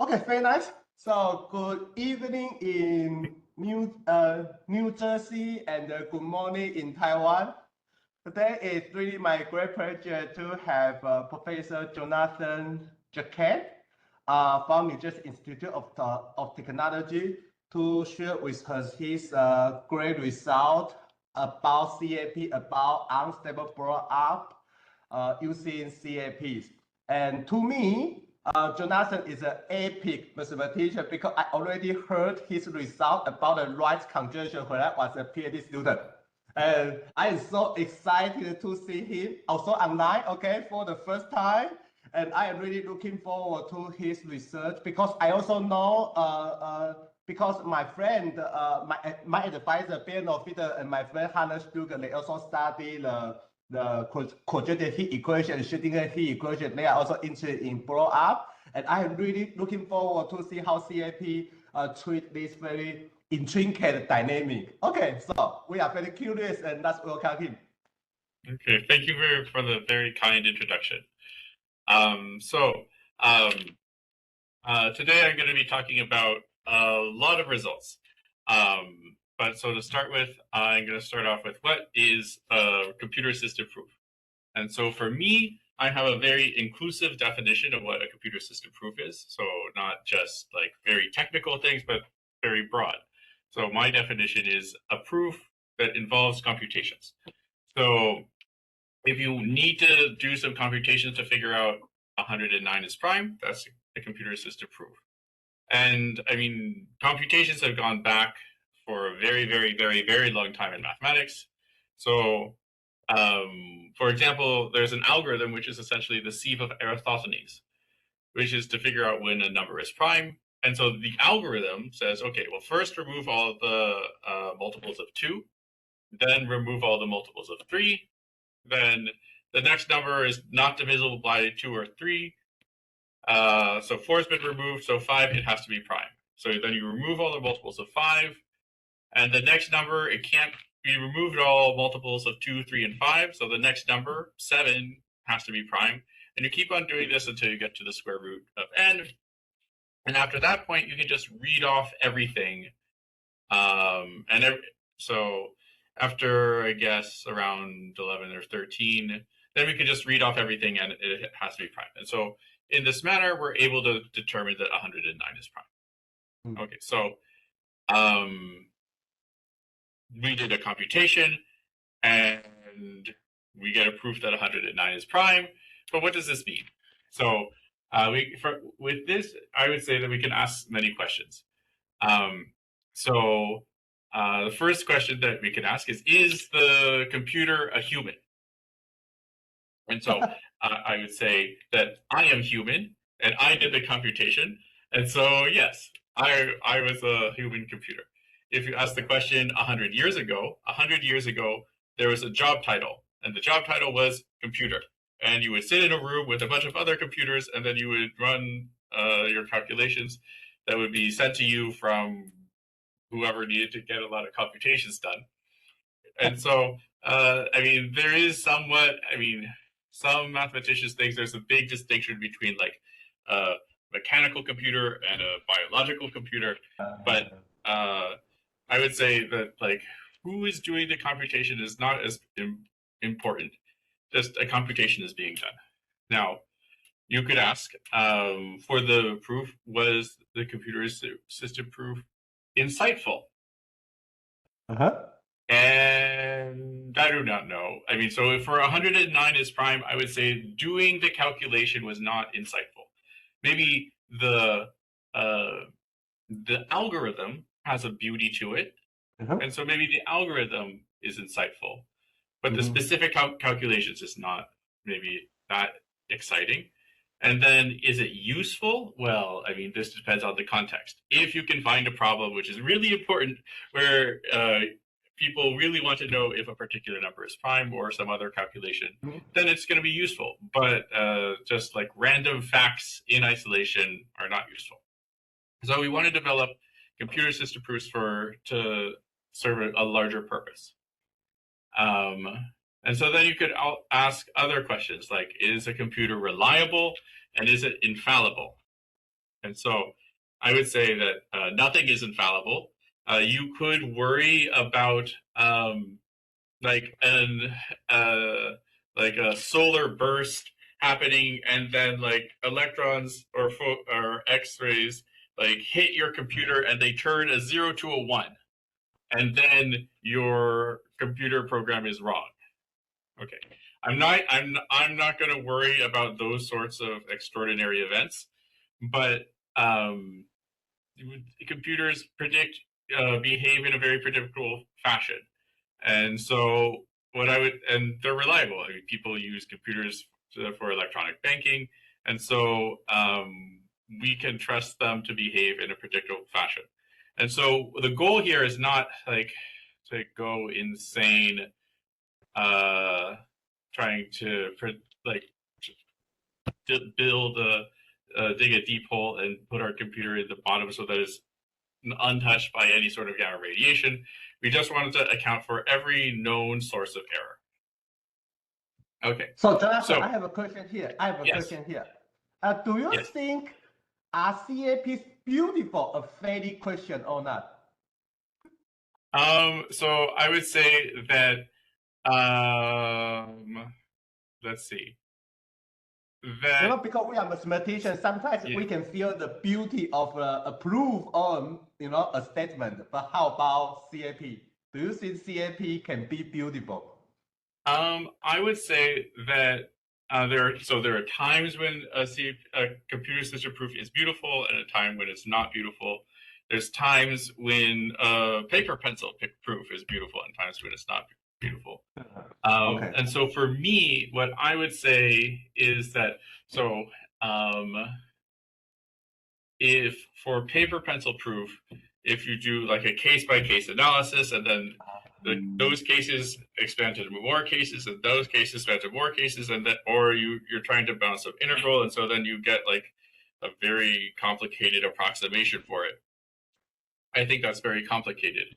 Okay, very nice. So good evening in New Jersey and good morning in Taiwan. Today is really my great pleasure to have Professor Jonathan Jaquette from New Jersey Institute of Technology to share with us his great result about CAP, about unstable blow-up using CAPs. And to me, Jonathan is an epic mathematician because I already heard his result about the right conjunction when I was a PhD student. And I am so excited to see him also online, okay, for the first time. And I am really looking forward to his research because I also know, because my friend, my advisor, Ben Fitter, and my friend Hannah Stuger, they also study the quadratic heat equation, Schrodinger heat equation. They are also interested in blow up. And I am really looking forward to see how CAP treat this very intricate dynamic. Okay, so we are very curious and let's welcome him. Okay, thank you for the very kind introduction. Today I'm going to be talking about a lot of results. But so to start with, I'm going to start off with what is a computer system proof. And so for me, I have a very inclusive definition of what a computer system proof is. So not just like very technical things, but very broad. So my definition is a proof that involves computations. So if you need to do some computations to figure out 109 is prime, that's a computer system proof. And I mean, computations have gone back for a very, very, very, very long time in mathematics. So, for example, there's an algorithm which is essentially the sieve of Eratosthenes, which is to figure out when a number is prime. And so the algorithm says, okay, well, first remove all the multiples of 2, then remove all the multiples of 3, then the next number is not divisible by 2 or 3. So 4 has been removed, so 5, it has to be prime. So then you remove all the multiples of 5, and the next number, it can't be removed all multiples of 2, 3, and 5, so the next number, 7, has to be prime. And you keep on doing this until you get to the square root of n. And after that point, you can just read off everything. So after, I guess, around 11 or 13, then we can just read off everything and it has to be prime. And so in this manner, we're able to determine that 109 is prime. Okay, so we did a computation and we get a proof that 109 is prime. But what does this mean? So with this, I would say that we can ask many questions. The first question that we can ask is the computer a human? And so I would say that I am human and I did the computation. And so, yes, I was a human computer. If you ask the question 100 years ago, there was a job title, and the job title was computer. And you would sit in a room with a bunch of other computers, and then you would run your calculations that would be sent to you from whoever needed to get a lot of computations done. And so, I mean, there is somewhat, I mean, some mathematicians think there's a big distinction between like a mechanical computer and a biological computer. But I would say that like who is doing the computation is not as important. Just a computation is being done. Now, you could ask for the proof, was the computer system proof insightful? And I do not know. I mean, so for 109 is prime, I would say doing the calculation was not insightful. Maybe the algorithm has a beauty to it, and so maybe the algorithm is insightful, but the specific calculations is not maybe that exciting. And then is it useful? Well, I mean, this depends on the context. If you can find a problem, which is really important, where people really want to know if a particular number is prime or some other calculation, then it's going to be useful. But just like random facts in isolation are not useful. So we want to develop computer system proofs to serve a larger purpose. And so then you could ask other questions like, is a computer reliable and is it infallible? And so I would say that nothing is infallible. You could worry about like an like a solar burst happening, and then like electrons or X-rays like hit your computer and they turn a 0 to a 1, and then your computer program is wrong. Okay, I'm not going to worry about those sorts of extraordinary events, but computers behave in a very predictable fashion. And so and they're reliable. I mean, people use computers for electronic banking, and so we can trust them to behave in a predictable fashion. And so the goal here is not like to go insane, trying to like build dig a deep hole and put our computer at the bottom so that it's untouched by any sort of gamma radiation. We just wanted to account for every known source of error. Okay. So, Jonathan, I have a question here. Yes. Question here. Do you Yes. think are CAPs beautiful a fairly question or not? So I would say that let's see. That because we are mathematicians, sometimes we can feel the beauty of a proof on a statement. But how about CAP? Do you think CAP can be beautiful? I would say that there are times when a computer system proof is beautiful and a time when it's not beautiful. There's times when paper pencil proof is beautiful and times when it's not beautiful. Okay. And so for me, what I would say is that if for paper pencil proof, if you do like a case-by-case analysis, and then those cases expand to more cases, and those cases expand to more cases, and or you're trying to bounce up integral, and so then you get like a very complicated approximation for it. I think that's very complicated,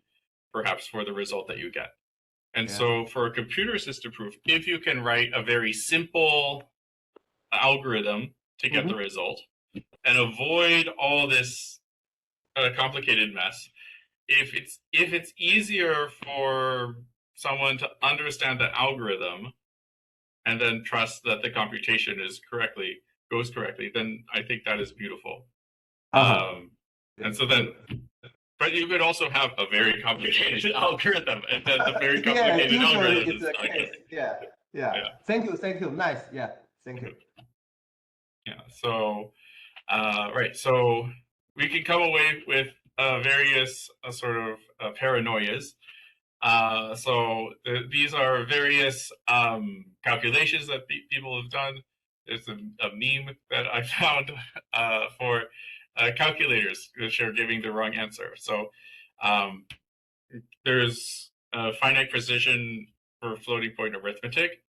perhaps, for the result that you get. And so for a computer system proof, if you can write a very simple algorithm to get the result and avoid all this complicated mess, if it's easier for someone to understand the algorithm and then trust that the computation goes correctly, then I think that is beautiful. And so then, but you could also have a very complicated algorithm, and then the very complicated algorithm is not good. Yeah. Thank you. Nice. Yeah. Thank you. Yeah. So, right. So we can come away with various sort of paranoias. These are various calculations that people have done. There's a meme that I found for calculators which are giving the wrong answer. So there's finite precision for floating point arithmetic,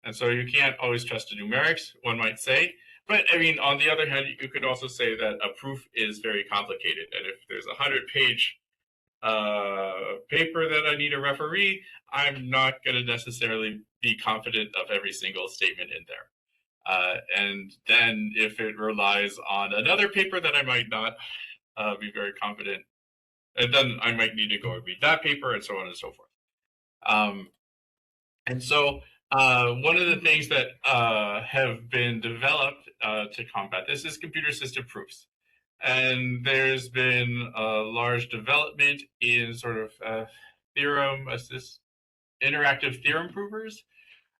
and so you can't always trust the numerics, one might say. But I mean, on the other hand, you could also say that a proof is very complicated, and if there's a 100-page paper that I need a referee, I'm not going to necessarily be confident of every single statement in there. And then if it relies on another paper that I might not be very confident, and then I might need to go and read that paper, and so on and so forth. And so one of the things that have been developed to combat this is computer system proofs. And there's been a large development in sort of interactive theorem provers,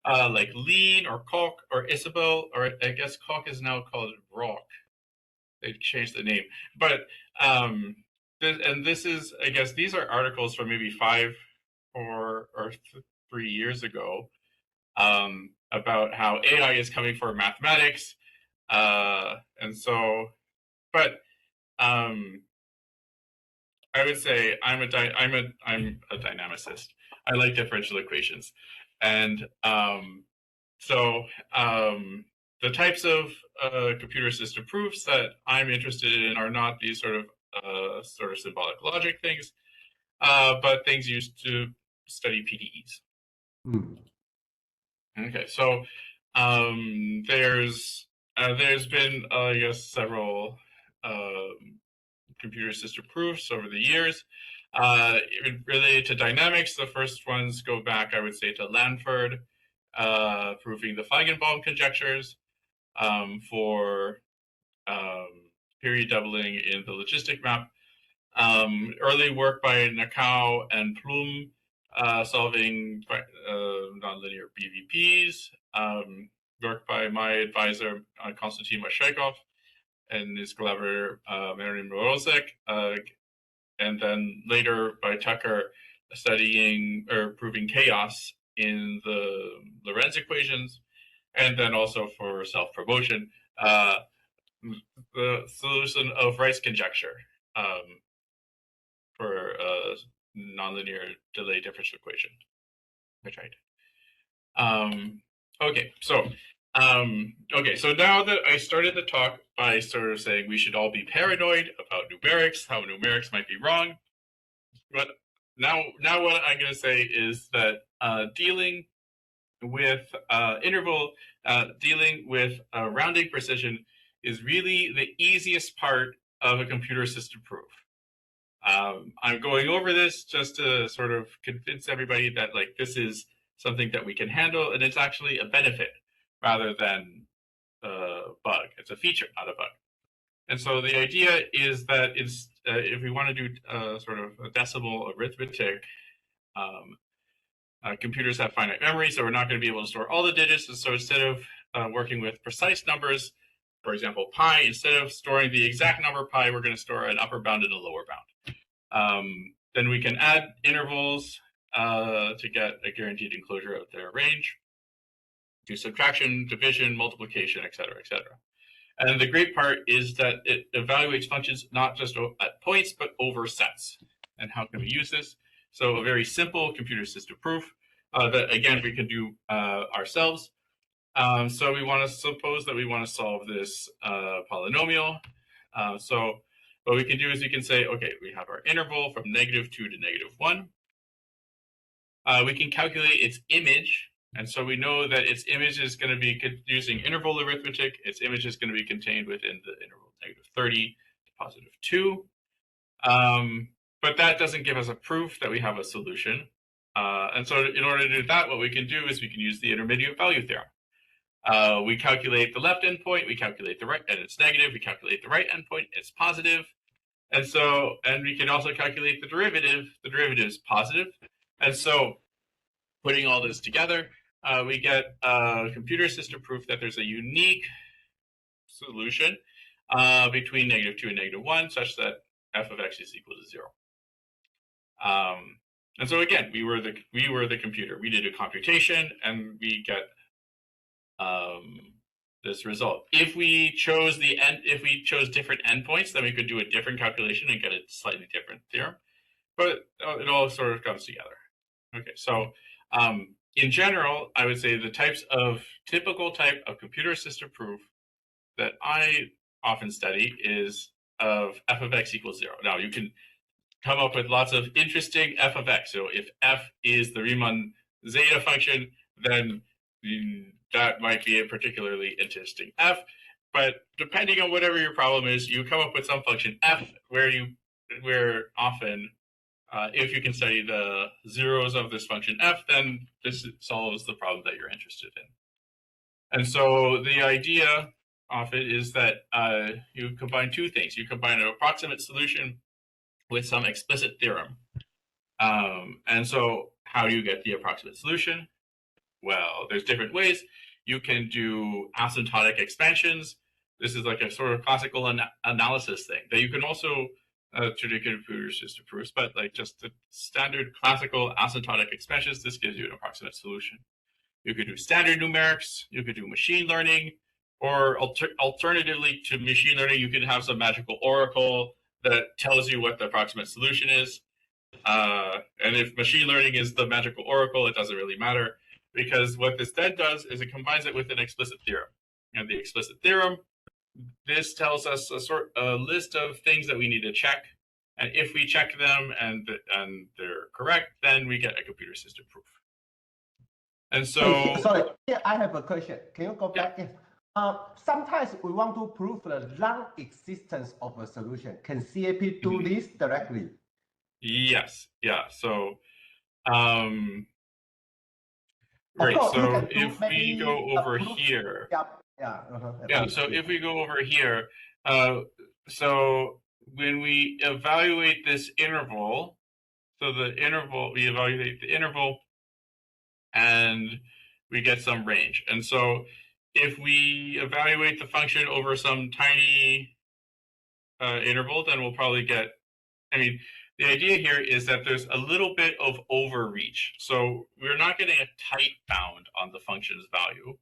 like Lean or Calc or Isabel, or I guess Calc is now called Rock. They've changed the name. But this is, I guess, these are articles from maybe 5 or 3 years ago about how AI is coming for mathematics, and so, but I would say I'm a dynamicist. I like differential equations, and the types of computer system proofs that I'm interested in are not these sort of symbolic logic things, but things used to study PDEs. Okay, so there's been I guess several computer-assisted proofs over the years. Related to dynamics, the first ones go back, I would say, to Lanford, proving the Feigenbaum conjectures for period doubling in the logistic map. Early work by Nakao and Plum solving nonlinear BVPs. Work by my advisor, Konstantin Mashaikov, and his collaborator, Marian Morozek. And then later by Tucker studying or proving chaos in the Lorentz equations. And then also for self-promotion, the solution of Rice conjecture for a nonlinear delay differential equation, which I did. Okay, so now that I started the talk by sort of saying we should all be paranoid about numerics, how numerics might be wrong, but now what I'm going to say is that dealing with dealing with rounding precision is really the easiest part of a computer system proof. I'm going over this just to sort of convince everybody that like this is something that we can handle, and it's actually a benefit rather than a bug. It's a feature, not a bug. And so the idea is that if we want to do sort of a decimal arithmetic, computers have finite memory, so we're not going to be able to store all the digits. And so instead of working with precise numbers, for example, pi, instead of storing the exact number pi, we're going to store an upper bound and a lower bound. Then we can add intervals to get a guaranteed enclosure of their range, do subtraction, division, multiplication, etc., etc. And the great part is that it evaluates functions not just at points, but over sets. And how can we use this? So a very simple computer system proof that, again, we can do ourselves. So we want to suppose that we want to solve this polynomial. So what we can do is we can say, okay, we have our interval from -2 to -1. We can calculate its image. And so we know that its image is going to be using interval arithmetic. Its image is going to be contained within the interval -30 to +2. But that doesn't give us a proof that we have a solution. And so in order to do that, what we can do is we can use the intermediate value theorem. We calculate the left endpoint, we calculate the right, and it's negative. We calculate the right endpoint, it's positive. And we can also calculate the derivative. The derivative is positive. And so putting all this together, we get a computer system proof that there's a unique solution between -2 and -1, such that f of x is equal to 0. And so again, we were the computer. We did a computation, and we get this result. If we chose different endpoints, then we could do a different calculation and get a slightly different theorem. But it all sort of comes together. Okay, so in general, I would say the typical type of computer system proof that I often study is of f of x equals 0. Now you can come up with lots of interesting f of x. So if f is the Riemann zeta function, then that might be a particularly interesting f. But depending on whatever your problem is, you come up with some function f where often if you can study the zeros of this function f, then this solves the problem that you're interested in. And so the idea of it is that you combine two things. You combine an approximate solution with some explicit theorem. And so how do you get the approximate solution? Well, there's different ways. You can do asymptotic expansions. This is like a sort of classical analysis thing that you can also to the computer system proofs, but like just the standard classical asymptotic expansions, this gives you an approximate solution. You could do standard numerics, you could do machine learning, or alternatively to machine learning, you could have some magical oracle that tells you what the approximate solution is. And if machine learning is the magical oracle, it doesn't really matter, because what this then does is it combines it with an explicit theorem. And the explicit theorem, this tells us a list of things that we need to check. And if we check them and they're correct, then we get a computer system proof. And so... Sorry, yeah, I have a question. Can you go back? Sometimes we want to prove the non-existence of a solution. Can CAP do this directly? Yes. Yeah. So, Of right. course, So if we go over here, yeah. So if we go over here, so when we evaluate this interval, so we evaluate the interval, and we get some range. And so if we evaluate the function over some tiny interval, then we'll probably get, the idea here is that there's a little bit of overreach. So we're not getting a tight bound on the function's value.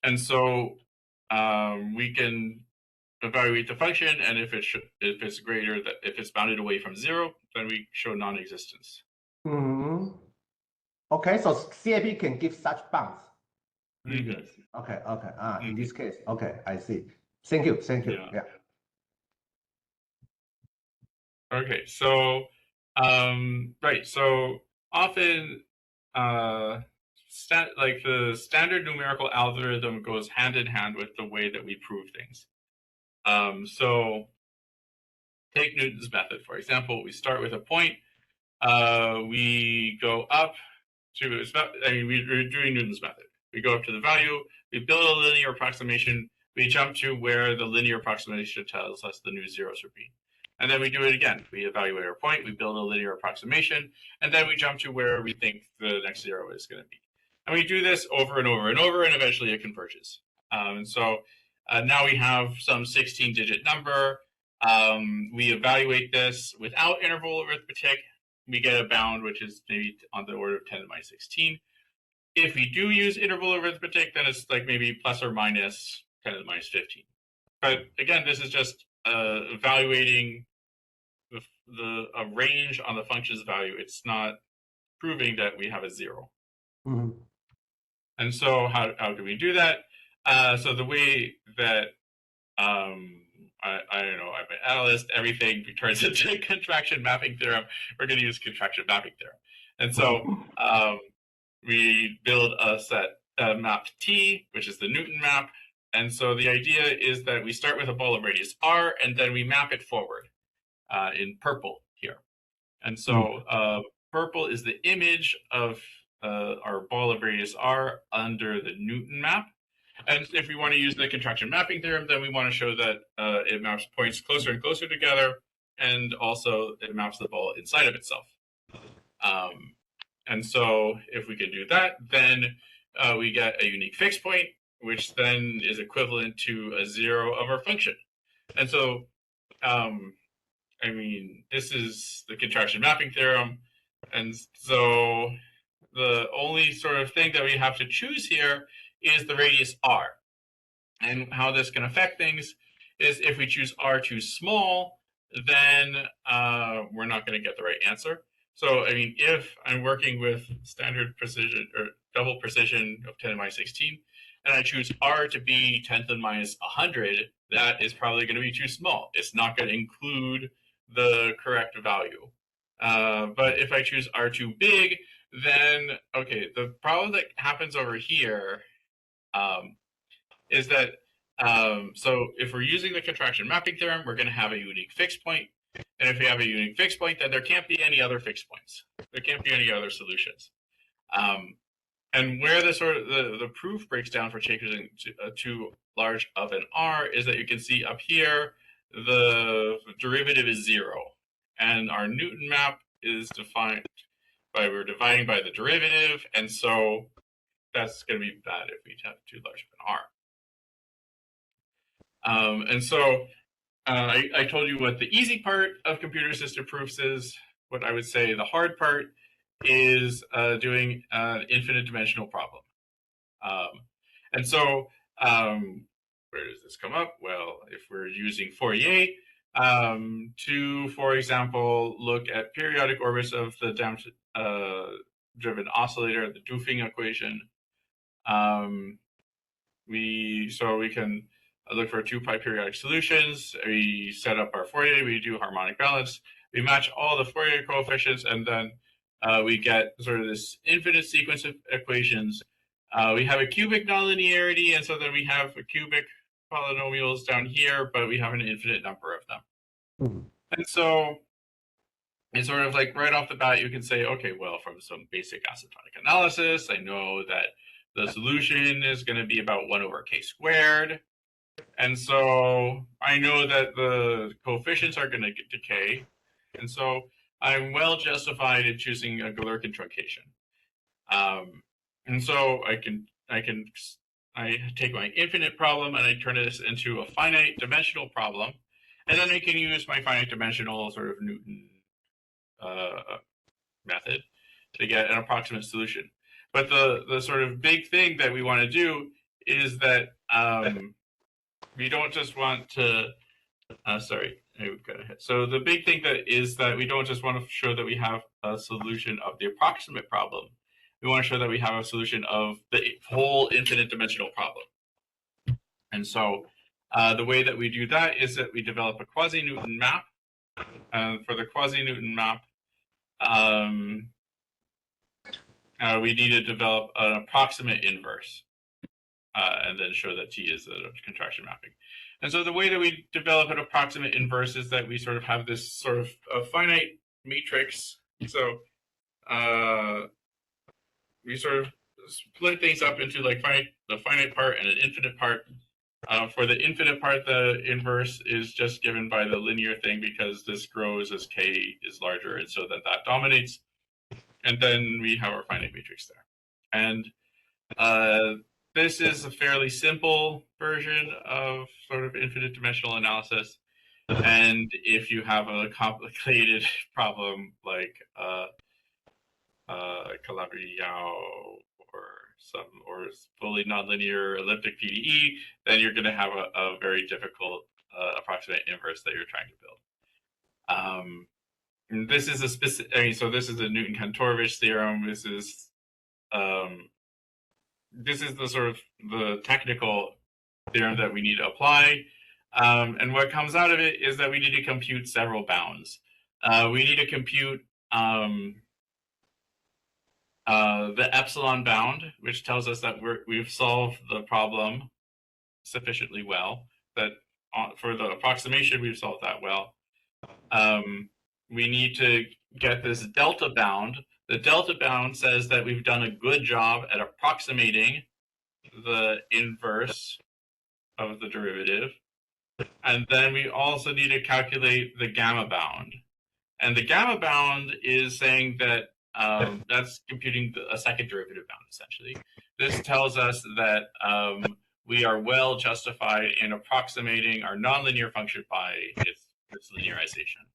And so we can evaluate the function, and if it's greater, if it's bounded away from 0, then we show non-existence. Okay, so CAP can give such bounds. Okay. In this case, okay, I see. Thank you. Yeah. Okay, so right, so often the standard numerical algorithm goes hand in hand with the way that we prove things. So take Newton's method, for example. We start with a point, we go up to, we're doing Newton's method. We go up to the value, we build a linear approximation, we jump to where the linear approximation tells us the new zeros would be. And then we do it again. We evaluate our point, we build a linear approximation, and then we jump to where we think the next zero is going to be. And we do this over and over and over, and eventually it converges. And so now we have some 16-digit number. We evaluate this without interval arithmetic. We get a bound, which is maybe on the order of 10 to the minus 16. If we do use interval arithmetic, then it's like maybe plus or minus 10 to the minus 15. But again, this is just evaluating a range on the function's value. It's not proving that we have a 0. And so how do we do that? So the way that I don't know, I'm an analyst, everything turns into contraction mapping theorem. We're going to use contraction mapping theorem. And so we build a set map T, which is the Newton map. And so the idea is that we start with a ball of radius r, and then we map it forward in purple here. And so purple is the image of our ball of radius r under the Newton map. And if we want to use the contraction mapping theorem, then we want to show that it maps points closer and closer together, and also it maps the ball inside of itself. And so if we can do that, then we get a unique fixed point, which then is equivalent to a 0 of our function. And so, this is the contraction mapping theorem. And so the only sort of thing that we have to choose here is the radius r. And how this can affect things is if we choose r too small, then we're not going to get the right answer. So, if I'm working with standard precision or double precision of 10 to the minus 16, and I choose r to be 10 to the minus 100, that is probably going to be too small. It's not going to include the correct value. But if I choose r too big, then, okay, the problem that happens over here is that, so if we're using the contraction mapping theorem, we're going to have a unique fixed point. And if we have a unique fixed point, then there can't be any other fixed points. There can't be any other solutions. And where the proof breaks down for choosing too large of an r is that you can see up here, the derivative is 0. And our Newton map is defined by, we're dividing by the derivative. And so that's going to be bad if we have too large of an r. And so I told you what the easy part of computer-assisted proofs is. What I would say the hard part is doing an infinite dimensional problem. And so where does this come up? Well, if we're using Fourier to, for example, look at periodic orbits of the driven oscillator, the Dufing equation, we can look for 2-pi periodic solutions. We set up our Fourier, we do harmonic balance, we match all the Fourier coefficients, and then we get sort of this infinite sequence of equations We have a cubic nonlinearity, and so then we have a cubic polynomials down here, but we have an infinite number of them. Mm. And so it's sort of like right off the bat, you can say, okay, well, from some basic asymptotic analysis, I know that the solution is going to be about 1 over k squared. And so I know that the coefficients are going to decay. And so I'm well justified in choosing a Galerkin truncation. And so I take my infinite problem and I turn this into a finite dimensional problem. And then I can use my finite dimensional sort of Newton method to get an approximate solution. But the sort of big thing that we want to do is that we don't just want to, sorry, we've got ahead. So the big thing that we don't just want to show that we have a solution of the approximate problem. We want to show that we have a solution of the whole infinite dimensional problem. And so the way that we do that is that we develop a quasi-Newton map. And for the quasi-Newton map, we need to develop an approximate inverse and then show that T is the contraction mapping. And so the way that we develop an approximate inverse is that we sort of have this sort of a finite matrix. So we sort of split things up into like the finite part and an infinite part. For the infinite part, the inverse is just given by the linear thing because this grows as k is larger, and so that dominates. And then we have our finite matrix there. And this is a fairly simple version of sort of infinite dimensional analysis. And if you have a complicated problem like Calabre-Yau or fully nonlinear elliptic PDE, then you're going to have a very difficult approximate inverse that you're trying to build. This is a specific. I mean, so this is a Newton-Kantorovich theorem. This is the sort of the technical theorem that we need to apply. And what comes out of it is that we need to compute several bounds. We need to compute the epsilon bound, which tells us that we've solved the problem sufficiently well, that for the approximation, we've solved that well. We need to get this delta bound. The delta bound says that we've done a good job at approximating the inverse of the derivative. And then we also need to calculate the gamma bound. And the gamma bound is saying that that's computing a second derivative bound, essentially. This tells us that we are well justified in approximating our nonlinear function by its linearization.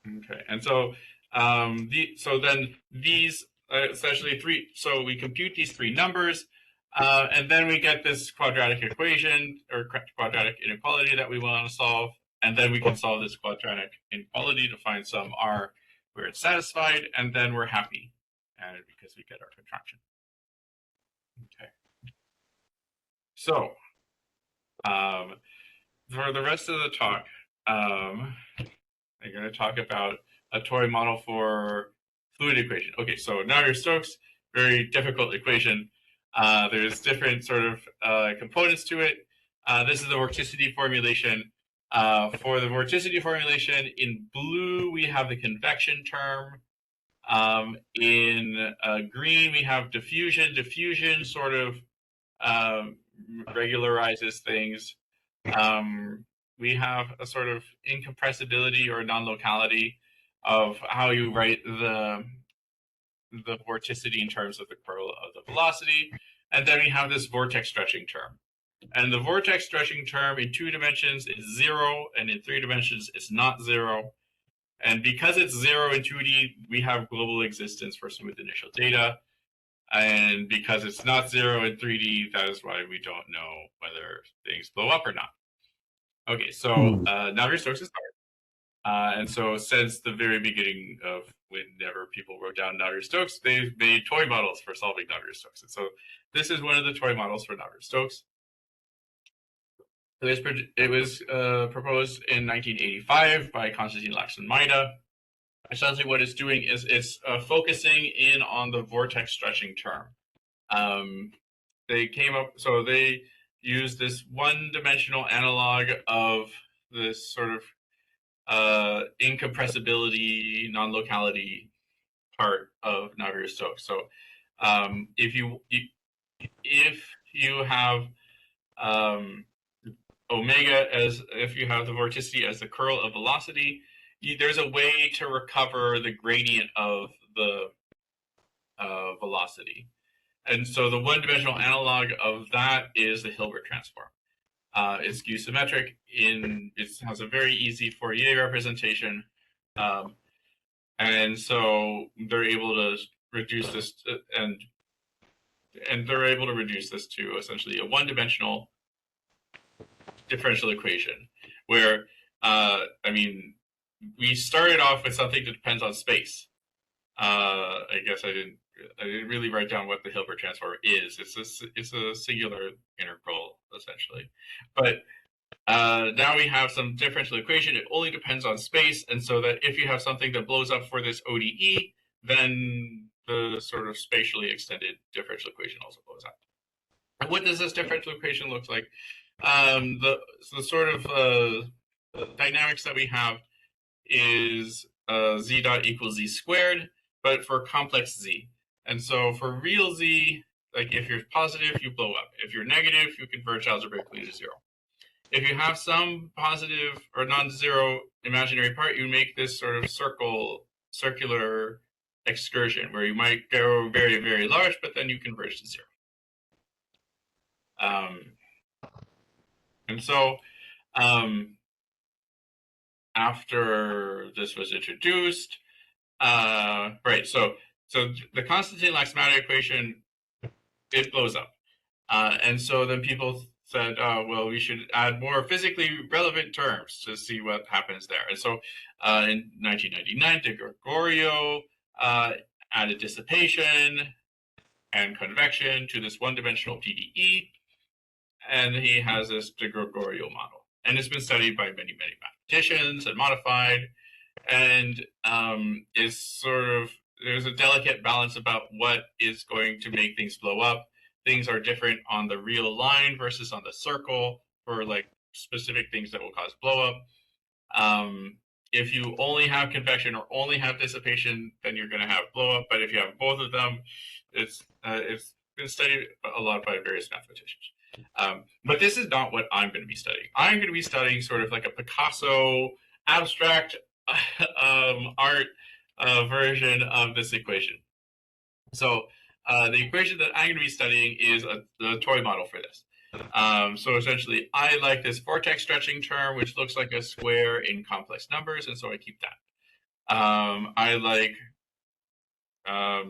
Okay, and so then these essentially three. So we compute these three numbers, and then we get this quadratic equation or quadratic inequality that we want to solve, and then we can solve this quadratic inequality to find some r where it's satisfied, and then we're happy, and because we get our contraction. Okay. So for the rest of the talk, I'm going to talk about a toy model for fluid equation. Okay, so Navier-Stokes, very difficult equation. There's different sort of components to it. This is the vorticity formulation. For the vorticity formulation, in blue, we have the convection term. In green, we have diffusion. Diffusion sort of regularizes things. We have a sort of incompressibility or non-locality of how you write the vorticity in terms of the curl of the velocity. And then we have this vortex stretching term. And the vortex stretching term in 2 dimensions is 0, and in 3 dimensions it's not 0. And because it's 0 in 2D, we have global existence for smooth initial data. And because it's not 0 in 3D, that is why we don't know whether things blow up or not. Okay, so Navier-Stokes is hard. And so since the very beginning of whenever people wrote down Navier-Stokes, they've made toy models for solving Navier-Stokes. And so this is one of the toy models for Navier-Stokes. It was proposed in 1985 by Konstantin Laxton-Maida. essentially what it's doing is it's focusing in on the vortex stretching term. They used this one-dimensional analog of this sort of incompressibility, non-locality part of Navier-Stokes. So if you have omega if you have the vorticity as the curl of velocity, there's a way to recover the gradient of the velocity. And so the one-dimensional analog of that is the Hilbert transform. It's skew symmetric. It has a very easy Fourier representation, and so they're able to reduce this and they're able to reduce this to essentially a one-dimensional differential equation. Where we started off with something that depends on space. I guess I didn't really write down what the Hilbert transform is. It's a singular integral essentially, but now we have some differential equation. It only depends on space, and so that if you have something that blows up for this ODE, then the sort of spatially extended differential equation also blows up. And what does this differential equation look like? The sort of dynamics that we have is z dot equals z squared, but for complex z. And so for real z, like if you're positive, you blow up. If you're negative, you converge algebraically to zero. If you have some positive or non-zero imaginary part, you make this sort of circular excursion where you might go very, very large, but then you converge to zero. And so after this was introduced, right, so the Constantine-Laxmatic equation, it blows up. And so then people said, well, we should add more physically relevant terms to see what happens there. And so in 1999, De Gregorio added dissipation and convection to this one-dimensional PDE, and he has this De Gregorio model. And it's been studied by many, many mathematicians and modified, and is sort of, there's a delicate balance about what is going to make things blow up. Things are different on the real line versus on the circle for like specific things that will cause blow up. If you only have convection or only have dissipation, then you're going to have blow up. But if you have both of them, it's been studied a lot by various mathematicians. But this is not what I'm going to be studying. I'm going to be studying sort of like a Picasso abstract art version of this equation. So the equation that I'm going to be studying is the toy model for this. So essentially, I like this vortex stretching term, which looks like a square in complex numbers, and so I keep that. I like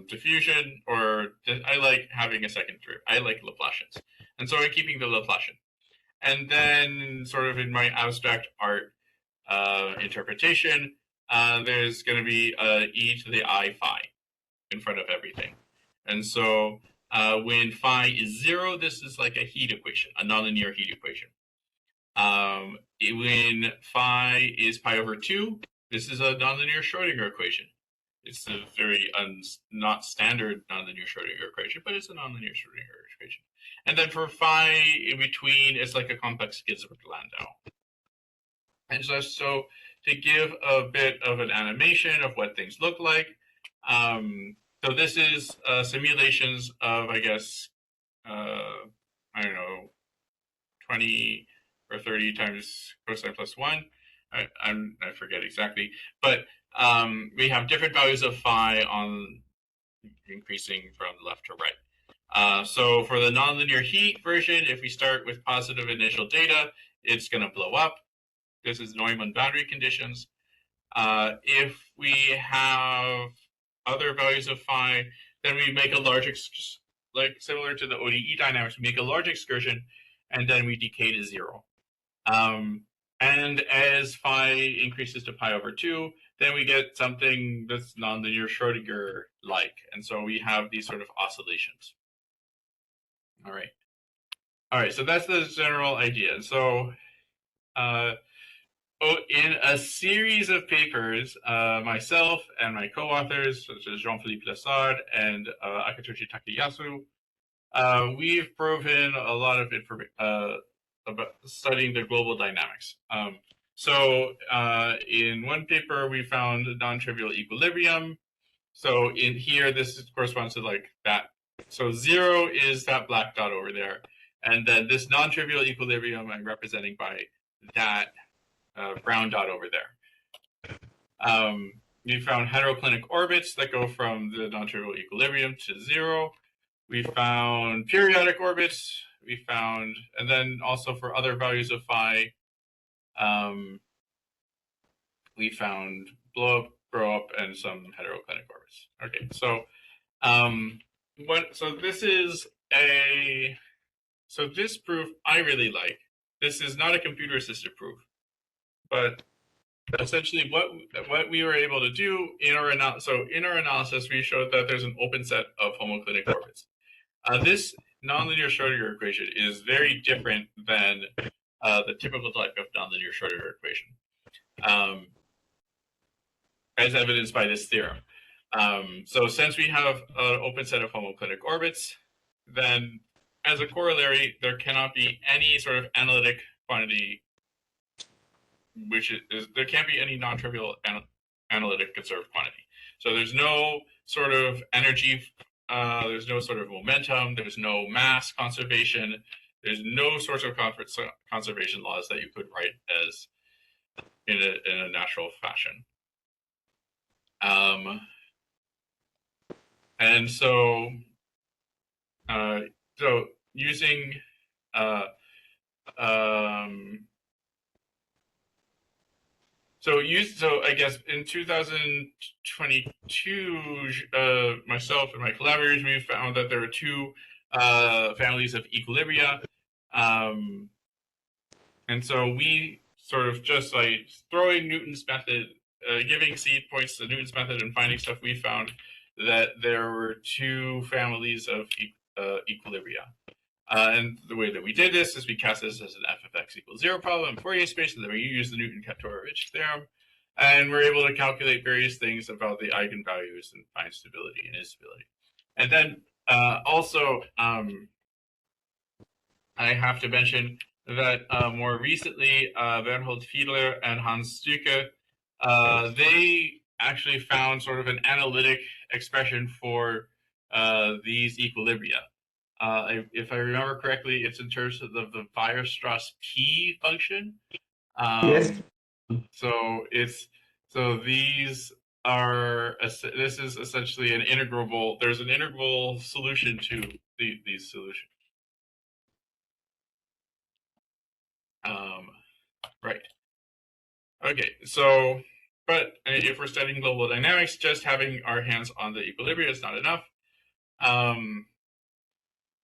diffusion, or I like having a second derivative. I like Laplacians, and so I'm keeping the Laplacian. And then sort of in my abstract art interpretation, there's going to be e to the I phi in front of everything. And so when phi is 0, this is like a heat equation, a nonlinear heat equation. When phi is pi over 2, this is a nonlinear Schrodinger equation. It's a very not standard nonlinear Schrodinger equation, but it's a nonlinear Schrodinger equation. And then for phi in between, it's like a complex Ginzburg-Landau. And so to give a bit of an animation of what things look like, so this is simulations of, I guess, I don't know, 20 or 30 times cosine plus 1. I forget exactly. But we have different values of phi on increasing from left to right. So for the nonlinear heat version, if we start with positive initial data, it's going to blow up. This is Neumann boundary conditions. If we have other values of phi, then we make a large, like similar to the ODE dynamics, we make a large excursion, and then we decay to 0. And as phi increases to pi over 2, then we get something that's nonlinear Schrodinger-like. And so we have these sort of oscillations. All right, so that's the general idea. So in a series of papers, myself and my co-authors, such as Jean-Philippe Lessard and Akitoshi Takayasu, we've proven a lot of information about studying the global dynamics. So in one paper, we found non-trivial equilibrium. So in here, this corresponds to like that. So 0 is that black dot over there. And then this non-trivial equilibrium I'm representing by that brown dot over there. We found heteroclinic orbits that go from the non-trivial equilibrium to 0. We found periodic orbits. We found, and then also for other values of phi, we found blow up, grow up, and some heteroclinic orbits. Okay, so so this proof I really like. This is not a computer-assisted proof, but essentially what we were able to do in our analysis, we showed that there's an open set of homoclinic orbits. This nonlinear Schrodinger equation is very different than the typical type of nonlinear Schrodinger equation, as evidenced by this theorem. So since we have an open set of homoclinic orbits, then as a corollary, there cannot be any sort of analytic quantity, there can't be any non-trivial analytic conserved quantity. So there's no sort of energy, there's no sort of momentum, there's no mass conservation, there's no sorts of conservation laws that you could write as in a natural fashion. And so, using so I guess in 2022, myself and my collaborators, we found that there are two families of equilibria, and so we sort of just like throwing Newton's method, giving seed points to Newton's method and finding stuff, we found that there were two families of equilibria. And the way that we did this is we cast this as an f of x equals 0 problem in Fourier space, and then we use the Newton-Cator-Rich theorem, and we're able to calculate various things about the eigenvalues and find stability and instability. And then also, I have to mention that more recently, Bernhold Fiedler and Hans Stücke, they actually found sort of an analytic expression for these equilibria. If I remember correctly, it's in terms of the Weierstrass P function. Yes. This is essentially an integrable. There's an integrable solution to these solutions. Right. Okay. So, but if we're studying global dynamics, just having our hands on the equilibria is not enough.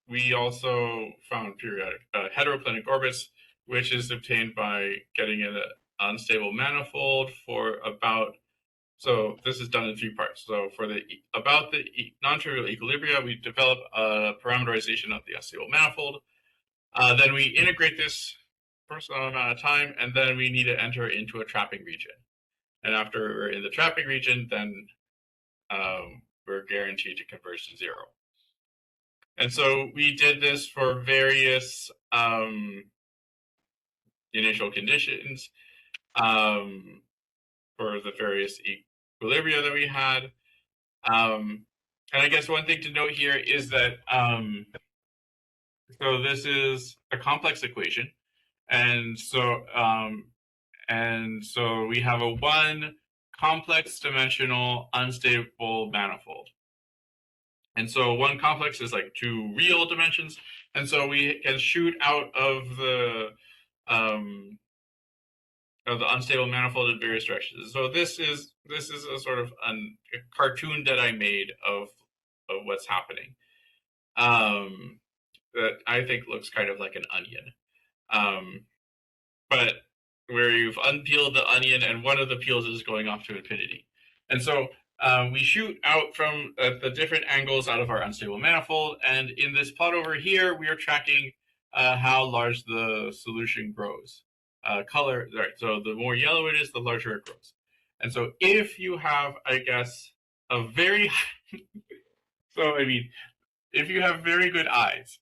We also found periodic heteroclinic orbits, which is obtained by getting an unstable manifold for about. So this is done in 3 parts. So for about the non-trivial equilibria, we develop a parameterization of the unstable manifold. Then we integrate this for some amount of time, and then we need to enter into a trapping region. And after we're in the trapping region, then we're guaranteed to converge to 0. And so we did this for various initial conditions for the various equilibria that we had. And I guess one thing to note here is that so this is a complex equation, and so we have a one complex dimensional unstable manifold. And so one complex is like 2 real dimensions, and so we can shoot out of the unstable manifold in various directions. So this is a sort of a cartoon that I made of what's happening, that I think looks kind of like an onion, but where you've unpeeled the onion and one of the peels is going off to infinity. And so we shoot out from the different angles out of our unstable manifold, and in this plot over here, we are tracking how large the solution grows. color, right? So the more yellow it is, the larger it grows. And so if you have, I guess, a very so I mean, if you have very good eyes,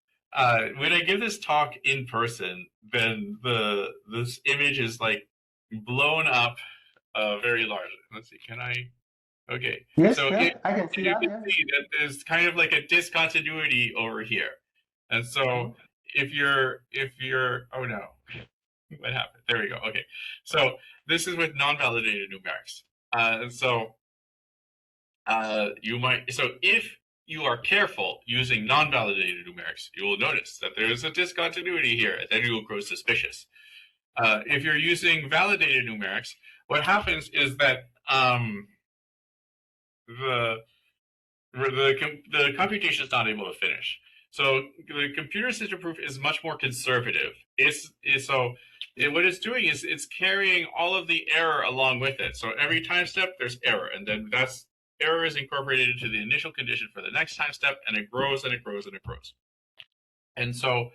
when I give this talk in person, then this image is like blown up very large. Let's see, can I? Okay, Yes, so yeah, I can see you that. can Yeah. see that there's kind of like a discontinuity over here, and so if you're oh no, what happened? There we go. Okay, so this is with non-validated numerics, and so you might so if you are careful using non-validated numerics, you will notice that there is a discontinuity here, and then you will grow suspicious. If you're using validated numerics, what happens is that the the computation is not able to finish. So the computer system proof is much more conservative. What it's doing is it's carrying all of the error along with it. So every time step there's error, and then that's error is incorporated into the initial condition for the next time step, and it grows and it grows and it grows. And so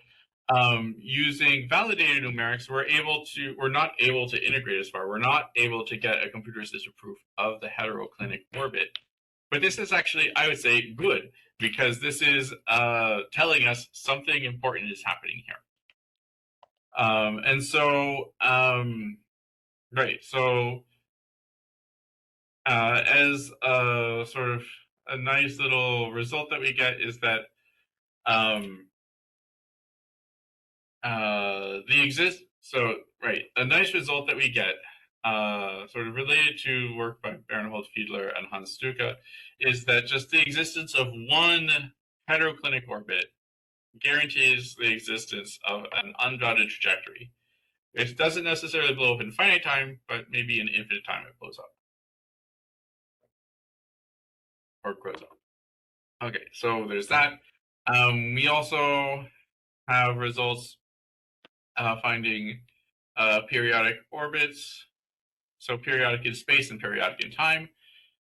using validated numerics, we're not able to integrate as far. We're not able to get a computer assisted proof of the heteroclinic orbit. But this is actually, I would say, good, because this is telling us something important is happening here. Right. So as a sort of a nice little result that we get is that a nice result that we get, sort of related to work by Bernhold Fiedler and Hans Stuka, is that just the existence of one heteroclinic orbit guarantees the existence of an unbounded trajectory. It doesn't necessarily blow up in finite time, but maybe in infinite time it blows up. Or grows up. Okay, so there's that. We also have results finding periodic orbits, so periodic in space and periodic in time.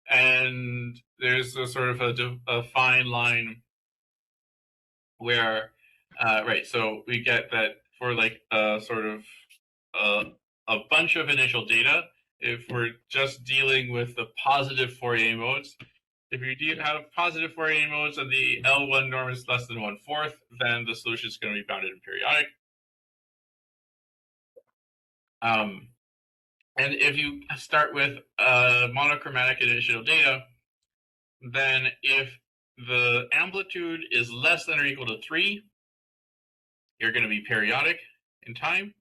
And there's a sort of a fine line where, right, so we get that for like a sort of a bunch of initial data, if we're just dealing with the positive Fourier modes, if you have positive Fourier modes and the L1 norm is less than 1/4, then the solution is going to be bounded and periodic. And if you start with monochromatic initial data, then if the amplitude is less than or equal to 3, you're going to be periodic in time.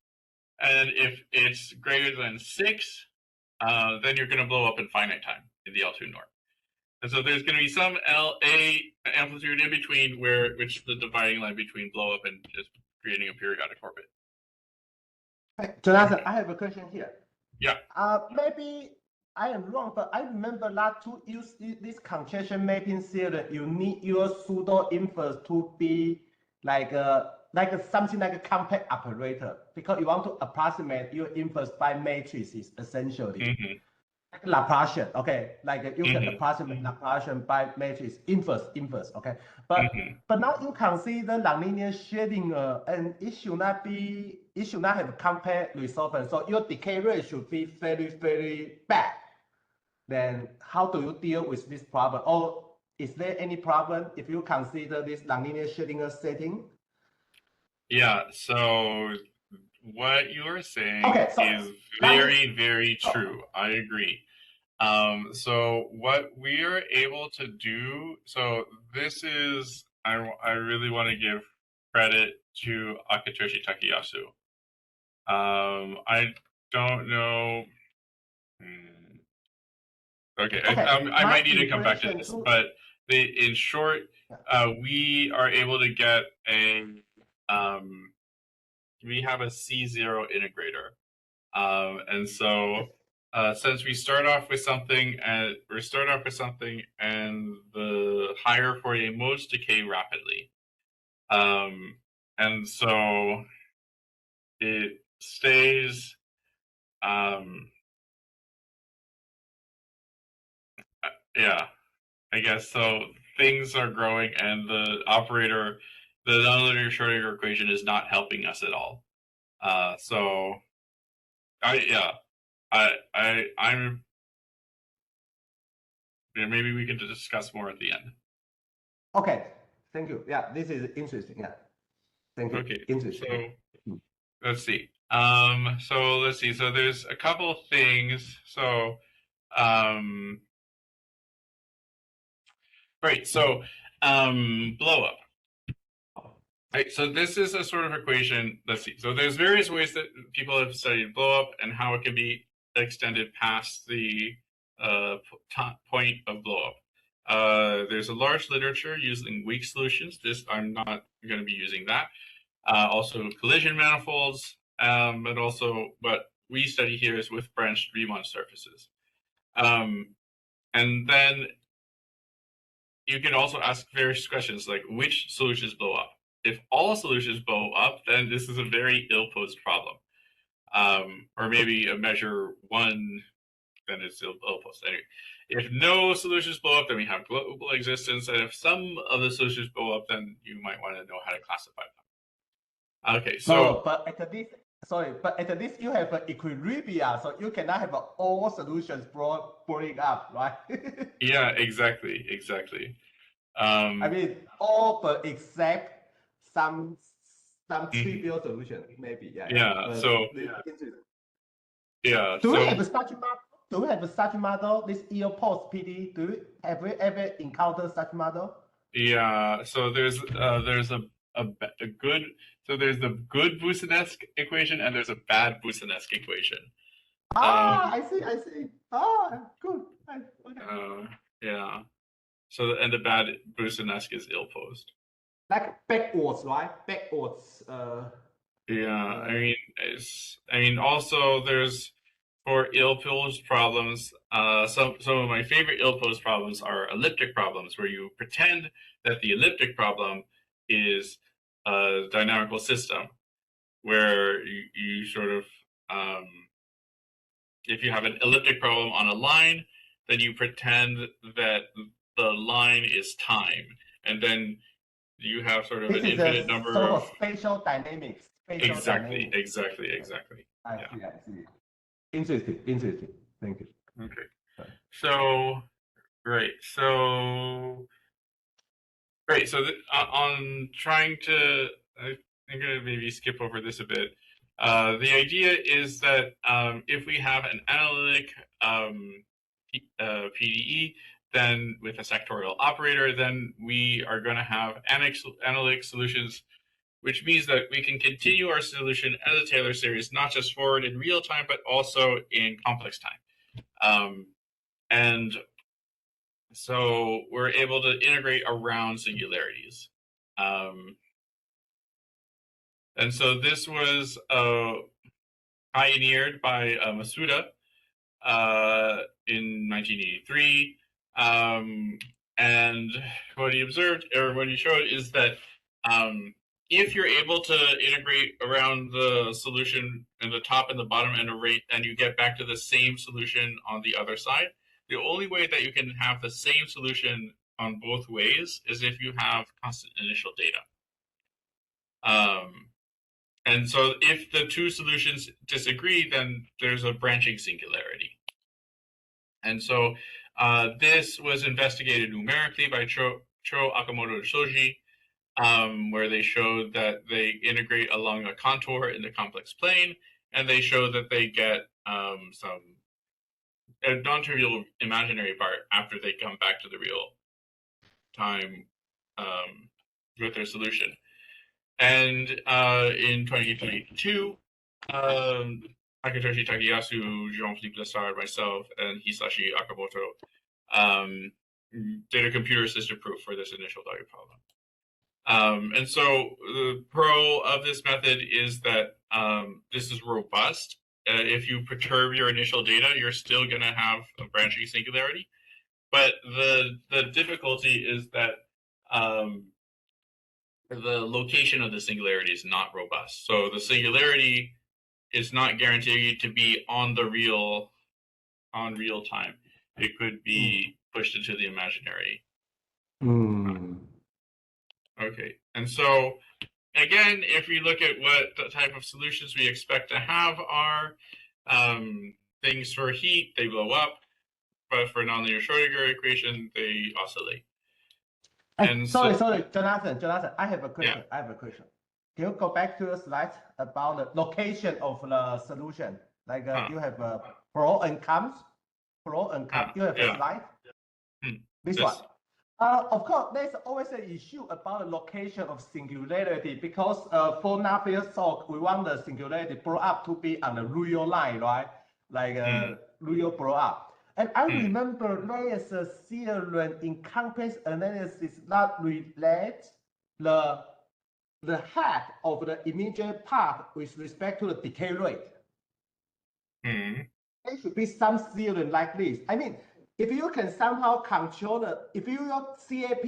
And if it's greater than 6, then you're going to blow up in finite time in the L2 norm. And so there's going to be some LA amplitude in between which is the dividing line between blow up and just creating a periodic orbit. Hey, Jonathan, I have a question here. Yeah. Maybe I am wrong, but I remember that to use this congestion mapping theorem, you need your pseudo inverse to be like something like a compact operator, because you want to approximate your inverse by matrices essentially. Mm-hmm. Like Laplacian, okay, like you can approximate Laplacian by matrix inverse, okay, but now you consider nonlinear shading, and it should not have compact resolvent, so your decay rate should be very bad. Then how do you deal with this problem? Or is there any problem if you consider this nonlinear shading setting? Yeah. So what you're saying is very true. I agree. So what we are able to do, so this is, I really want to give credit to Akitoshi Takayasu. I don't know. Okay, I might need to come back to this, but in short, we are able to get we have a C0 integrator. And so since we start off with something and the higher Fourier modes decay rapidly. And so it stays yeah, I guess so. Things are growing and the nonlinear Schrodinger equation is not helping us at all. So I'm maybe we can discuss more at the end. Okay, thank you. Yeah, this is interesting. Yeah, thank you. Okay, Interesting. so let's see. So let's see. So there's a couple things. So, right. So, blow up. Right, so this is a sort of equation. Let's see. So there's various ways that people have studied blow up and how it can be extended past the point of blow up. There's a large literature using weak solutions. This I'm not going to be using that. Also collision manifolds, and also what we study here is with branched Riemann surfaces. And then you can also ask various questions like which solutions blow up. If all solutions blow up, then this is a very ill-posed problem. Or maybe a measure one, then it's ill-posed. Anyway, if no solutions blow up, then we have global existence. And if some of the solutions blow up, then you might want to know how to classify them. Okay, so but at least you have an equilibrium, so you cannot have all solutions blowing up, right? yeah, exactly. I mean, all but except some trivial Mhm. solution, maybe. Yeah. But So yeah. do we So have such model? Do we have such model? This ear post PD. Have we ever encountered such model? yeah. So there's a good there's the good Boussinesq equation and there's a bad Boussinesq equation. I see. Good. Okay. Yeah. So and the bad Boussinesq is ill-posed. Like backwards, right? Backwards. Yeah, I mean also there's for ill-posed problems, some of my favorite ill-posed problems are elliptic problems where you pretend that the elliptic problem is a dynamical system where you sort of if you have an elliptic problem on a line, then you pretend that the line is time, and then you have sort of This an is a infinite number sort of of spatial dynamics. exactly. I Yeah. see. Interesting. Thank you. Okay. So great. So great. So on trying to, I'm going to maybe skip over this a bit. The idea is that if we have an analytic PDE, then with a sectorial operator, then we are going to have analytic solutions, which means that we can continue our solution as a Taylor series, not just forward in real time, but also in complex time. And so we're able to integrate around singularities. And so this was pioneered by Masuda in 1983. And what he observed, or what he showed, is that if you're able to integrate around the solution in the top and the bottom and and you get back to the same solution on the other side, the only way that you can have the same solution on both ways is if you have constant initial data. And so if the two solutions disagree, then there's a branching singularity. And so this was investigated numerically by Cho, Akamoto, and Shoji, where they showed that they integrate along a contour in the complex plane, and they show that they get some a non-trivial imaginary part after they come back to the real time with their solution. And in 2022, Akitoshi Takayasu, Jean-Philippe Lessard, myself, and Hisashi Akamoto did a computer-assisted proof for this initial value problem. And so the pro of this method is that this is robust. If you perturb your initial data, you're still going to have a branching singularity. But the difficulty is that the location of the singularity is not robust. So the singularity is not guaranteed to be on real time. It could be pushed into the imaginary. Okay, and so again, if we look at what the type of solutions we expect to have are, things for heat, they blow up, but for nonlinear Schrodinger equation, they oscillate. And sorry, so, Jonathan, I have a question. yeah. Can you go back to the slide about the location of the solution? Like you have pro and cons. You have a Yeah. slide. This one. Of course, there's always an issue about the location of singularity because for Navier talk, we want the singularity blow up to be on the real line, right? Like real blow up. And I remember there is a theorem in complex analysis that relates the head of the immediate part with respect to the decay rate. There should be some theorem like this. I mean, if you can somehow control if your CAP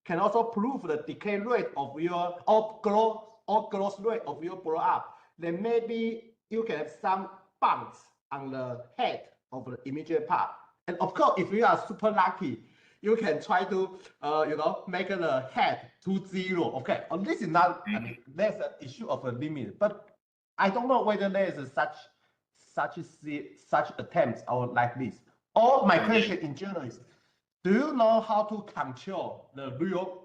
can also prove the decay rate of your or growth rate of your blow up, then maybe you can have some bounce on the head of the immediate part. And of course, if you are super lucky, you can try to make the head to 0. Okay, this is not. I mean, there's an issue of a limit, but I don't know whether there is such attempts or like this. Or my question in general is, do you know how to control the real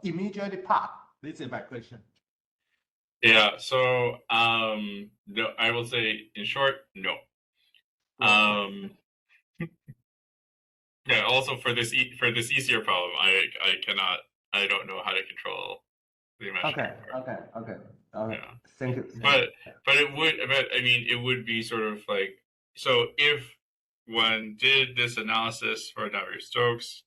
immediate part? This is my question. Yeah. So no, I will say in short, no. Yeah. Also for this easier problem, I don't know how to control the imaginary part. Okay. Yeah. Thank you. But I mean, it would be sort of like, so if one did this analysis for Navier-Stokes,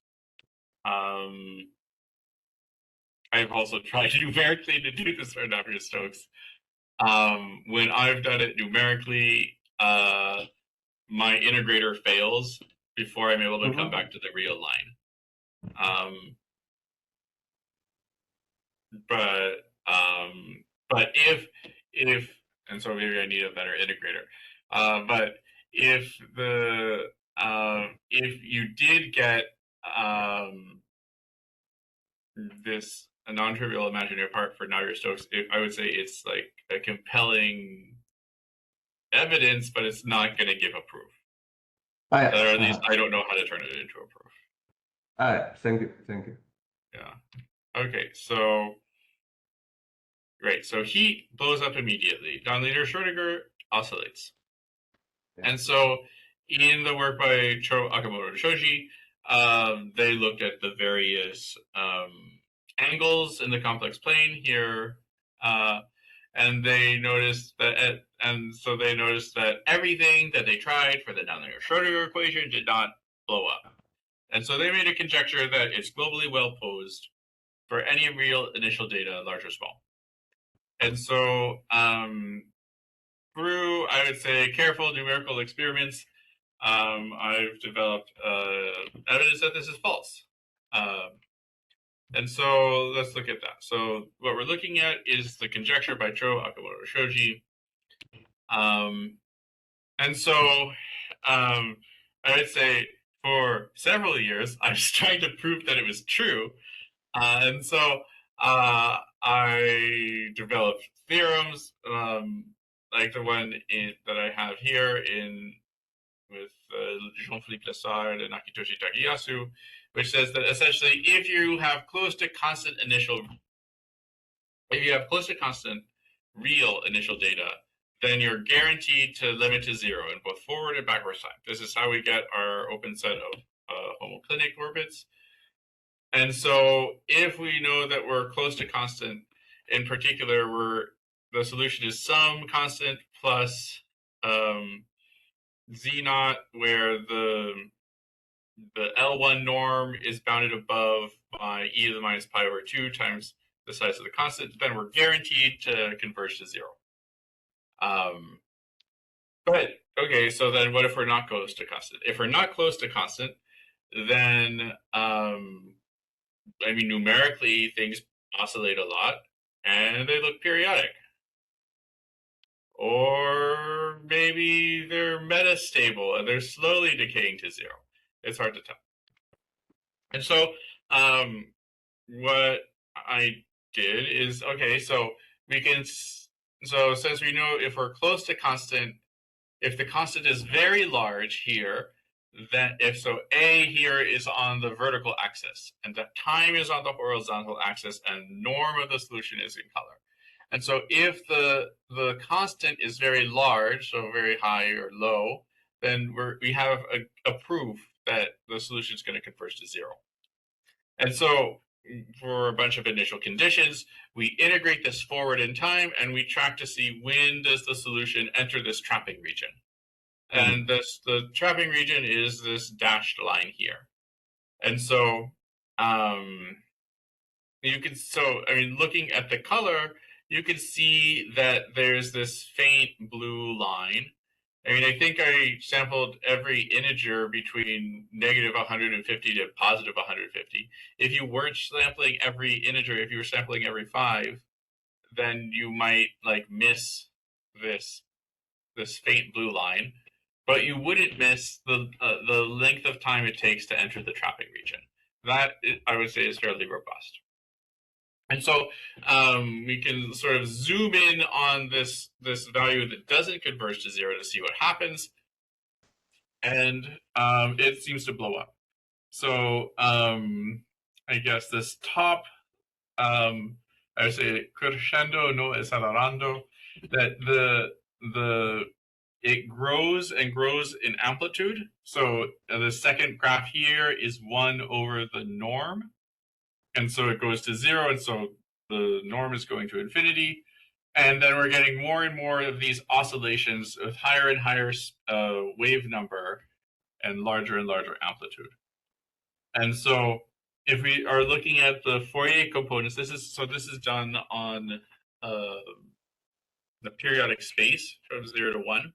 I've also tried numerically to do this for Navier-Stokes. When I've done it numerically, my integrator fails before I'm able to come back to the real line. But if and so maybe I need a better integrator. But if you did get this a non-trivial imaginary part for Navier-Stokes, I would say it's like a compelling evidence, but it's not going to give a proof. Or at least I don't know how to turn it into a proof. All right, thank you. Yeah. Okay, so great. So heat blows up immediately. Nonlinear Schrodinger oscillates. Yeah. And so in the work by Cho, Akamoto, and Shoji, they looked at the various angles in the complex plane here, and they noticed that, everything that they tried for the nonlinear Schrodinger equation did not blow up. And so they made a conjecture that it's globally well posed for any real initial data, large or small. And so through, I would say, careful numerical experiments, I've developed evidence that this is false. And so let's look at that. So what we're looking at is the conjecture by Cho, Akamoto, Shoji. And so I would say for several years, I was trying to prove that it was true. And so I developed theorems like the one that I have here with Jean-Philippe Lessard and Akitoshi Takayasu, which says that essentially if you have close to constant real initial data, then you're guaranteed to limit to 0 in both forward and backwards time. This is how we get our open set of homoclinic orbits. And so if we know that we're close to constant, in particular, the solution is some constant plus Z naught, where the L1 norm is bounded above by e to the minus pi over 2 times the size of the constant, then we're guaranteed to converge to 0. But okay, so then what if we're not close to constant? If we're not close to constant, then I mean, numerically, things oscillate a lot, and they look periodic. Or maybe they're metastable, and they're slowly decaying to 0. It's hard to tell. And so what I did is, okay, so since we know if we're close to constant, if the constant is very large here, then if so, A here is on the vertical axis, and the time is on the horizontal axis, and norm of the solution is in color. And so if the constant is very large, so very high or low, then we have a proof that the solution is going to converge to 0. And so for a bunch of initial conditions, we integrate this forward in time, and we track to see when does the solution enter this trapping region. And the trapping region is this dashed line here. And so you can, looking at the color, you can see that there's this faint blue line. I think I sampled every integer between negative 150 to positive 150. If you weren't sampling every integer, if you were sampling every 5, then you might miss this faint blue line, but you wouldn't miss the length of time it takes to enter the trapping region. That, I would say, is fairly robust. And so we can sort of zoom in on this value that doesn't converge to 0 to see what happens. And it seems to blow up. So I guess this top, I would say crescendo no accelerando, that it grows and grows in amplitude. So the second graph here is 1 over the norm. And so it goes to 0, and so the norm is going to infinity. And then we're getting more and more of these oscillations with higher and higher wave number and larger amplitude. And so if we are looking at the Fourier components, this is done on the periodic space from 0 to 1.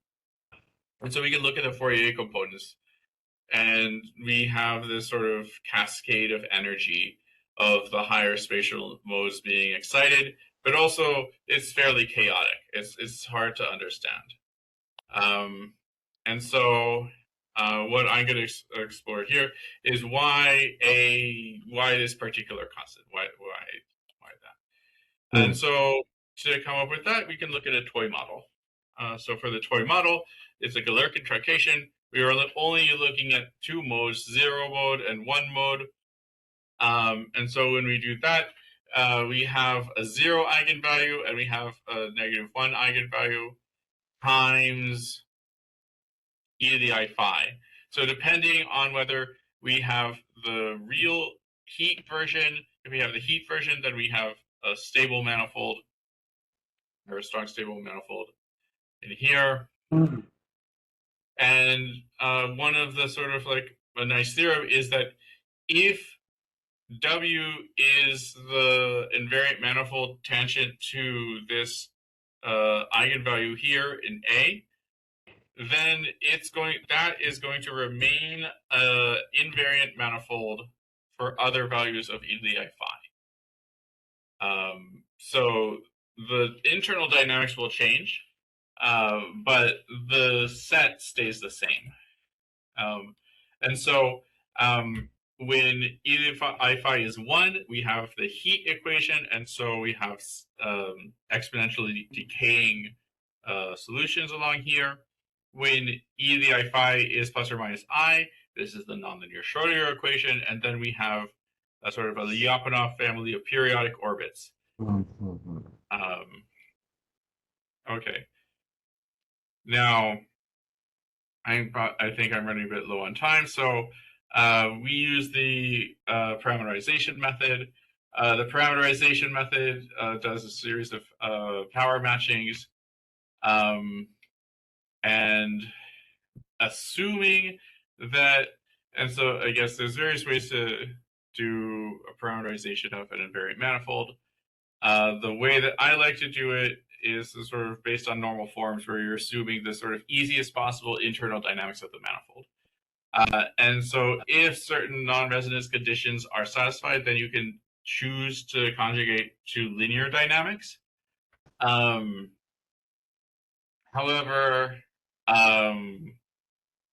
And so we can look at the Fourier components, and we have this sort of cascade of energy of the higher spatial modes being excited, but also it's fairly chaotic. It's hard to understand. And so what I'm going to explore here is why this particular constant, why that. And so to come up with that, we can look at a toy model. So for the toy model, it's a Galerkin truncation. We are only looking at 2 modes, 0 mode and 1 mode. And so when we do that, we have a 0 eigenvalue and we have a -1 eigenvalue times e to the I phi. So depending on whether we have the real heat version, if we have the heat version, then we have a stable manifold or a strong stable manifold in here. And one of the sort of a nice theorem is that if W is the invariant manifold tangent to this eigenvalue here in A, then that is going to remain an invariant manifold for other values of e to the I phi. So the internal dynamics will change, but the set stays the same. And so when e to the I phi is 1, we have the heat equation, and so we have exponentially decaying solutions along here. When e to the I phi is plus or minus I, this is the nonlinear Schrodinger equation, and then we have a sort of a Lyapunov family of periodic orbits. Okay. Now, I think I'm running a bit low on time, so we use the parameterization method. The parameterization method does a series of power matchings, and assuming that, and so I guess there's various ways to do a parameterization of an invariant manifold. The way that I like to do it is sort of based on normal forms, where you're assuming the sort of easiest possible internal dynamics of the manifold. And so if certain non-resonance conditions are satisfied, then you can choose to conjugate to linear dynamics. However,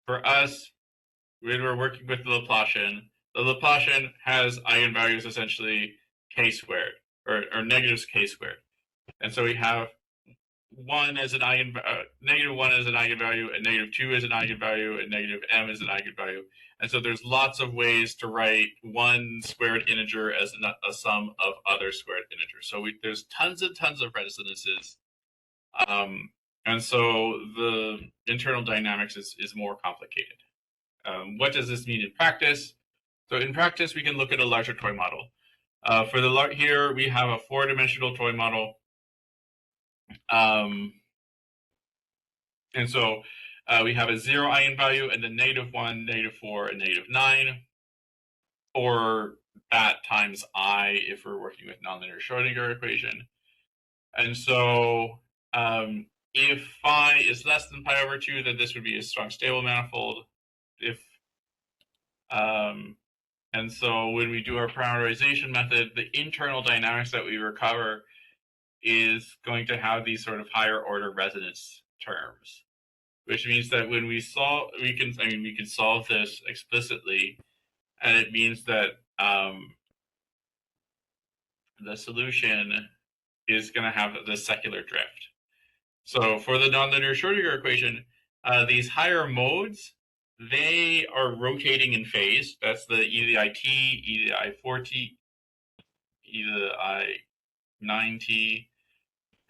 for us, when we're working with the Laplacian has eigenvalues essentially k squared, or negatives k squared. And so we have 1 as an negative 1 as an eigenvalue, and negative 2 as an eigenvalue, and negative m as an eigenvalue. And so there's lots of ways to write one squared integer as a sum of other squared integers. So there's tons and tons of resonances. And so the internal dynamics is more complicated. What does this mean in practice? So in practice, we can look at a larger toy model. Here we have a 4-dimensional toy model. And so we have a 0 eigenvalue and then -1, -4, and -9, or that times I if we're working with nonlinear Schrodinger equation. And so if phi is less than pi over 2, then this would be a strong stable manifold. And so when we do our parameterization method, the internal dynamics that we recover is going to have these sort of higher order resonance terms, which means that when we solve, we can solve this explicitly, and it means that the solution is going to have the secular drift. So for the nonlinear Schrodinger equation, these higher modes, they are rotating in phase. That's the e to the it, e to the I4t, e to the I9t.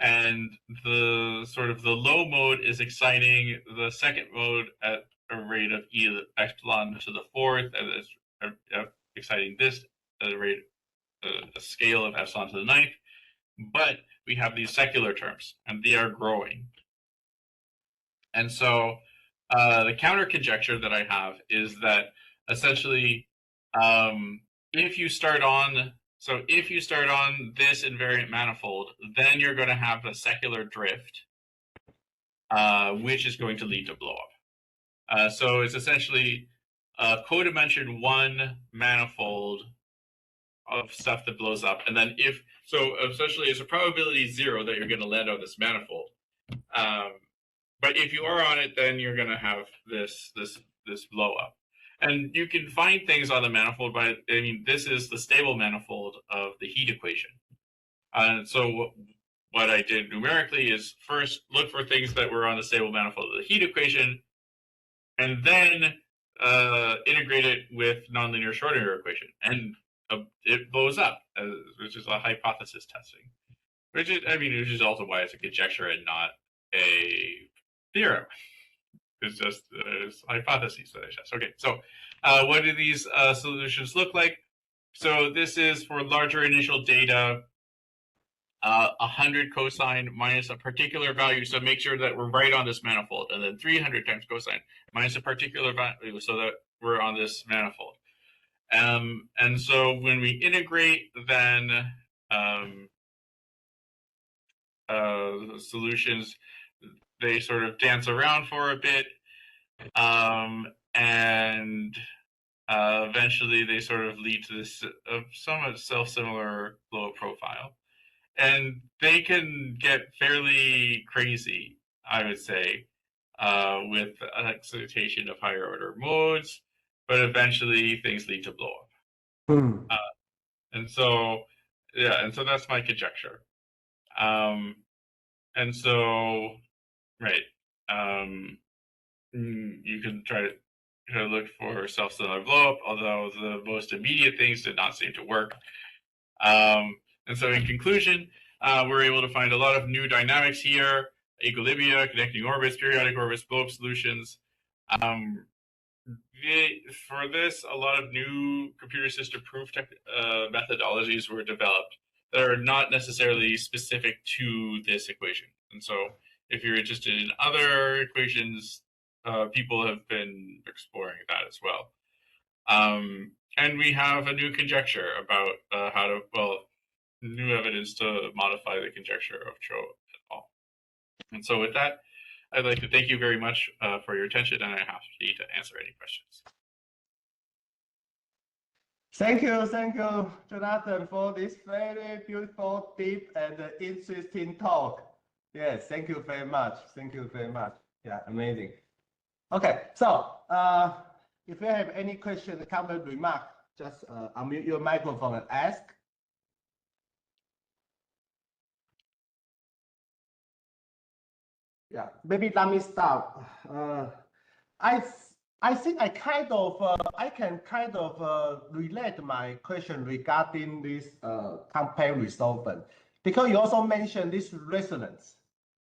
And the sort of the low mode is exciting the second mode at a rate of e to the epsilon to the 4th, and it's exciting this at a rate, a scale of epsilon to the 9th. But we have these secular terms, and they are growing. And so the counter conjecture that I have is that essentially, if you start on this invariant manifold, then you're going to have a secular drift, which is going to lead to blowup. So it's essentially a codimension 1 manifold of stuff that blows up, and then essentially it's a probability 0 that you're going to land on this manifold. But if you are on it, then you're going to have this blow up. And you can find things on the manifold this is the stable manifold of the heat equation. And so what I did numerically is first look for things that were on the stable manifold of the heat equation, and then integrate it with nonlinear Schrodinger equation. And it blows up, which is a hypothesis testing. Which is also why it's a conjecture and not a theorem. It's just hypotheses that I test. Okay, so what do these solutions look like? So this is for larger initial data, 100 cosine minus a particular value. So make sure that we're right on this manifold, and then 300 times cosine minus a particular value so that we're on this manifold. And so when we integrate, then the solutions, they sort of dance around for a bit, and eventually they sort of lead to this somewhat self-similar blow profile. And they can get fairly crazy, I would say, with excitation of higher order modes, but eventually things lead to blow up. And so that's my conjecture. And so, right, you can try to look for self-similar blow-up, although the most immediate things did not seem to work. And so in conclusion, we're able to find a lot of new dynamics here: equilibria, connecting orbits, periodic orbits, blow-up solutions. For this, a lot of new computer system proof methodologies were developed that are not necessarily specific to this equation. And so if you're interested in other equations, people have been exploring that as well. And we have a new conjecture about new evidence to modify the conjecture of Cho et al. And so with that, I'd like to thank you very much for your attention, and I'm happy to answer any questions. Thank you, Jonathan, for this very beautiful, deep, and interesting talk. Yes, thank you very much. Thank you very much. Yeah, amazing. Okay, so if you have any question, comment, remark, just unmute your microphone and ask. Yeah, maybe let me start. I I think I can kind of relate my question regarding this compact resolvent because you also mentioned this resonance,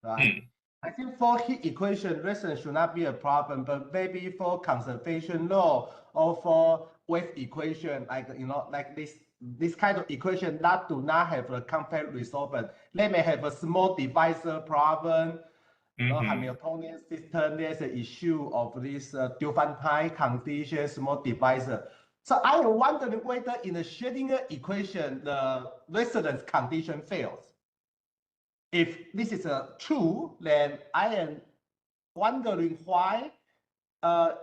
right? Hmm. I think for heat equation, resonance should not be a problem, but maybe for conservation law or for wave equation, like like this kind of equation that do not have a compact resolvent, they may have a small divisor problem. Hamiltonian system, there's an issue of this Diophantine condition, small divisor. So I am wondering whether in the Schrödinger equation, the resonance condition fails. If this is true, then I am wondering why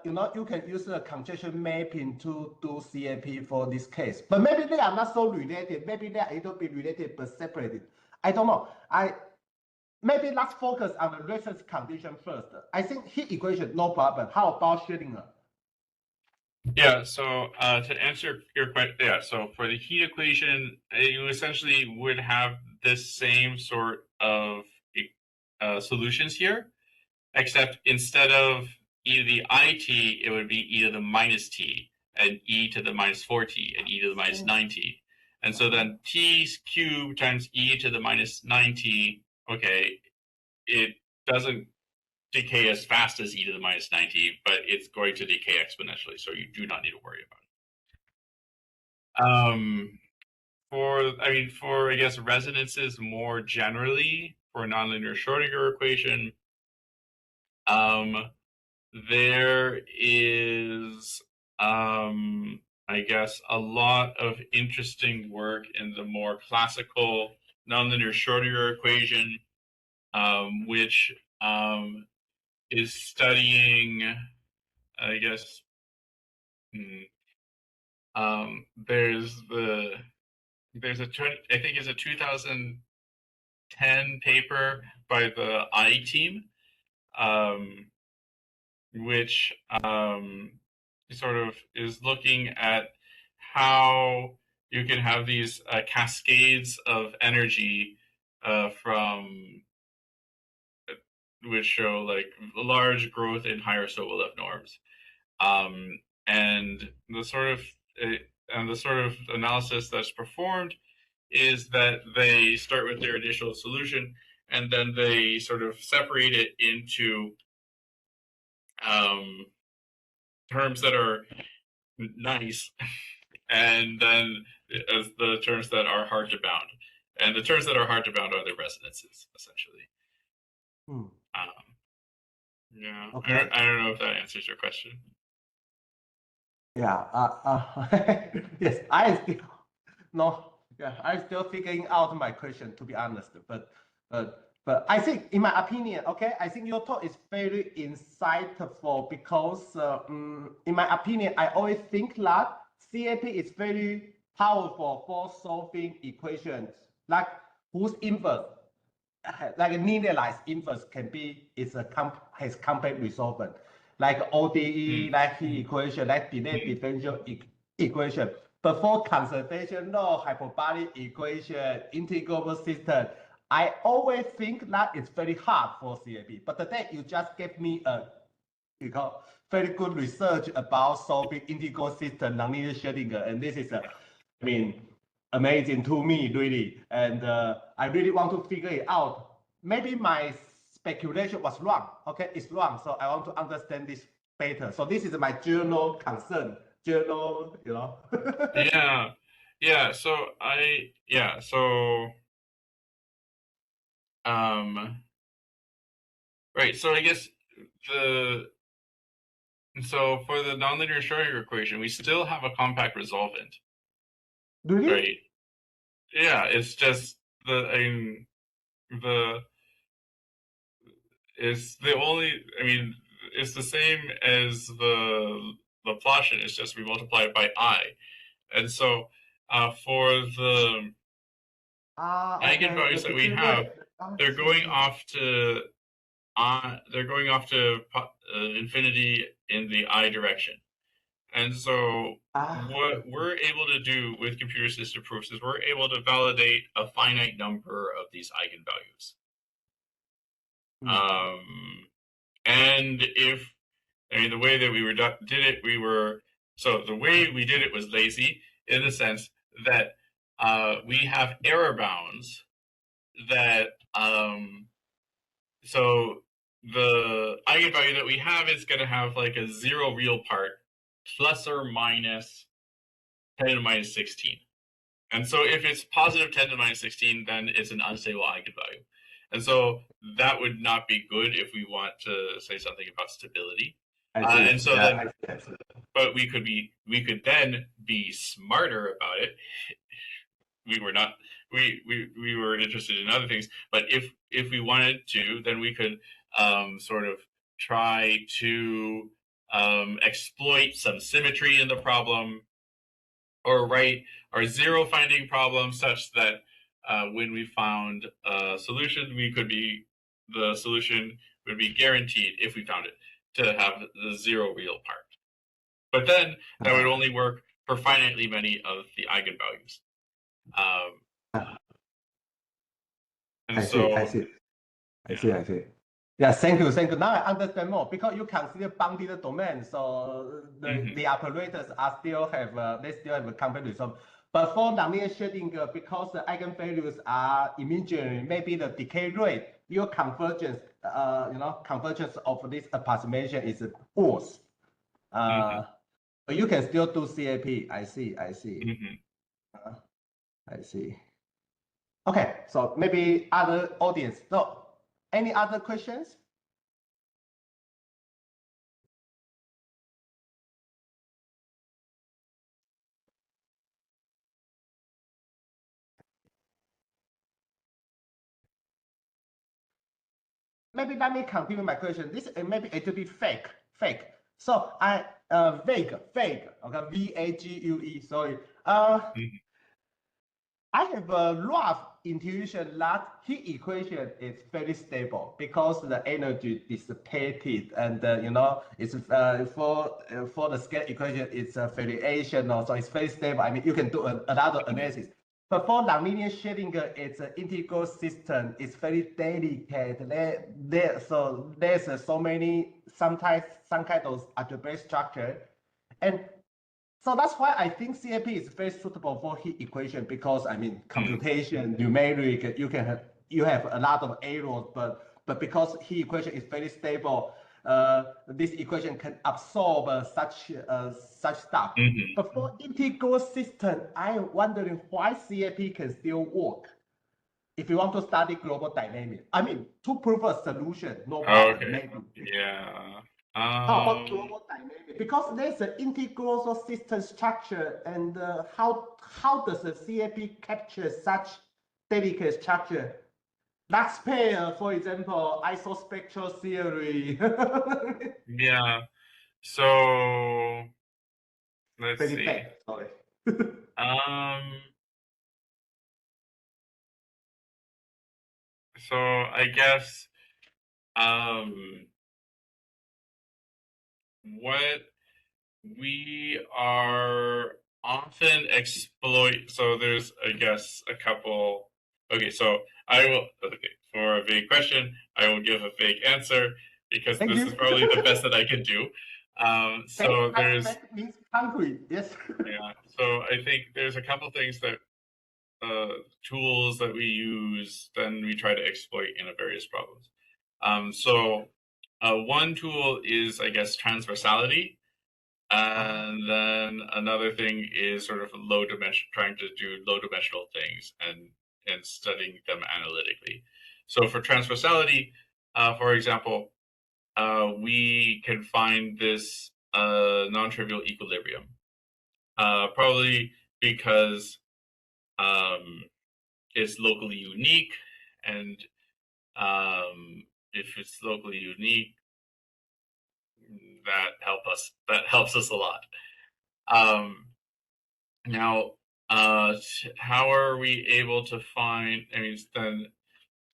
you can use a congestion mapping to do CAP for this case. But maybe they are not so related. Maybe they are a little bit related but separated. I don't know. Maybe let's focus on the resonance condition first. I think heat equation, no problem. How about Schrödinger? Yeah, so to answer your question, yeah, so for the heat equation, you essentially would have this same sort of solutions here, except instead of e to the it, it would be e to the minus t, and e to the minus 4t, and e to the minus 9t. And so then t cubed times e to the minus 9t, okay, it doesn't decay as fast as e to the minus 9t, but it's going to decay exponentially, so you do not need to worry about it. For I guess resonances more generally for a nonlinear Schrodinger equation, there is I guess a lot of interesting work in the more classical nonlinear Schrodinger equation, which is studying, I guess, there's a I think it's a 2010 paper by the I team, which sort of is looking at how you can have these cascades of energy from which show like large growth in higher Sobolev norms, um, and the sort of analysis that's performed is that they start with their initial solution and then they sort of separate it into terms that are nice and then as the terms that are hard to bound. And the terms that are hard to bound are the resonances, essentially. Hmm. Yeah, Okay. I don't know if that answers your question. Yeah. Yes, I still no. Yeah, I'm still figuring out my question to be honest. But I think, in my opinion, okay, I think your talk is very insightful because, in my opinion, I always think that CAP is very powerful for solving equations like whose inverse, like a linearized inverse can be has compact resolvent, like ODE, like heat equation, like delay differential equation. But for conservation law, hyperbolic equation, integrable system, I always think that it's very hard for CAP. But today you just gave me a very good research about solving integral system nonlinear Schrödinger, and this is I mean, amazing to me, really. And I really want to figure it out. Maybe my speculation was wrong. Okay, it's wrong. So I want to understand this better. So this is my journal concern. Journal, Yeah, yeah. So right. So I guess the for the nonlinear Schrodinger equation, we still have a compact resolvent, Really? right? Yeah, it's just the it's the only. I mean, it's the same as the Laplacian. It's just we multiply it by I, and so for the Okay. eigenvalues that we have, they're going off to infinity in the I direction. And so what we're able to do with computer system proofs is we're able to validate a finite number of these eigenvalues. And if, I mean, the way that we did it, the way we did it was lazy in the sense that we have error bounds that, so the eigenvalue that we have is going to have like a zero real part plus or minus 10 to the minus 16. And so if it's positive 10 to the minus 16, then it's an unstable eigenvalue. And so that would not be good if we want to say something about stability. And so then, but we could then be smarter about it. We were not, we were interested in other things, but if we wanted to, then we could sort of try to exploit some symmetry in the problem, or write our zero finding problem such that when we found a solution, the solution would be guaranteed, if we found it, to have the zero real part. But then that would only work for finitely many of the eigenvalues. And I see. Yeah, thank you. Now I understand more because you consider bounded domain, so the operators are still have they still have a complete result. But for nonlinear shading, because the eigenvalues are imaginary, maybe the decay rate, your convergence, convergence of this approximation is worse. But you can still do CAP. I see. I see. Okay, so maybe other audience. So, any other questions? Maybe let me continue my question. This maybe a little bit fake. So I vague. Okay, VAGUE. Sorry. I have a rough intuition that heat equation is very stable because the energy dissipated, and it's for the scale equation, it's a variation, so it's very stable. I mean, you can do another analysis. But for nonlinear shading, it's an integral system. It's very delicate. So there's so many sometimes some kind of algebraic structure, and so that's why I think CAP is very suitable for heat equation, because I mean computation, numeric, you have a lot of errors, but because heat equation is very stable, this equation can absorb such stuff. But for integral system, I'm wondering why CAP can still work if you want to study global dynamics. I mean, to prove a solution, no problem. Okay. Maybe. Yeah. How about global dynamics? Because there's an integral system structure, and how does the CAP capture such delicate structure? Max pair, for example, isospectral theory. Yeah. So let's Very see. bad. Sorry. So I guess what we are often so there's, I guess, a couple. Okay, so for a vague question, I will give a vague answer, because this is probably the best that I can do. So there's means concrete. Yes. Yeah. So I think there's a couple things that tools that we use, then we try to exploit in various problems. So one tool is, I guess, transversality. And then another thing is sort of trying to do low dimensional things and studying them analytically. So for transversality, for example, we can find this non-trivial equilibrium, probably because it's locally unique, and if it's locally unique, that helps us a lot. Now, how are we able to find?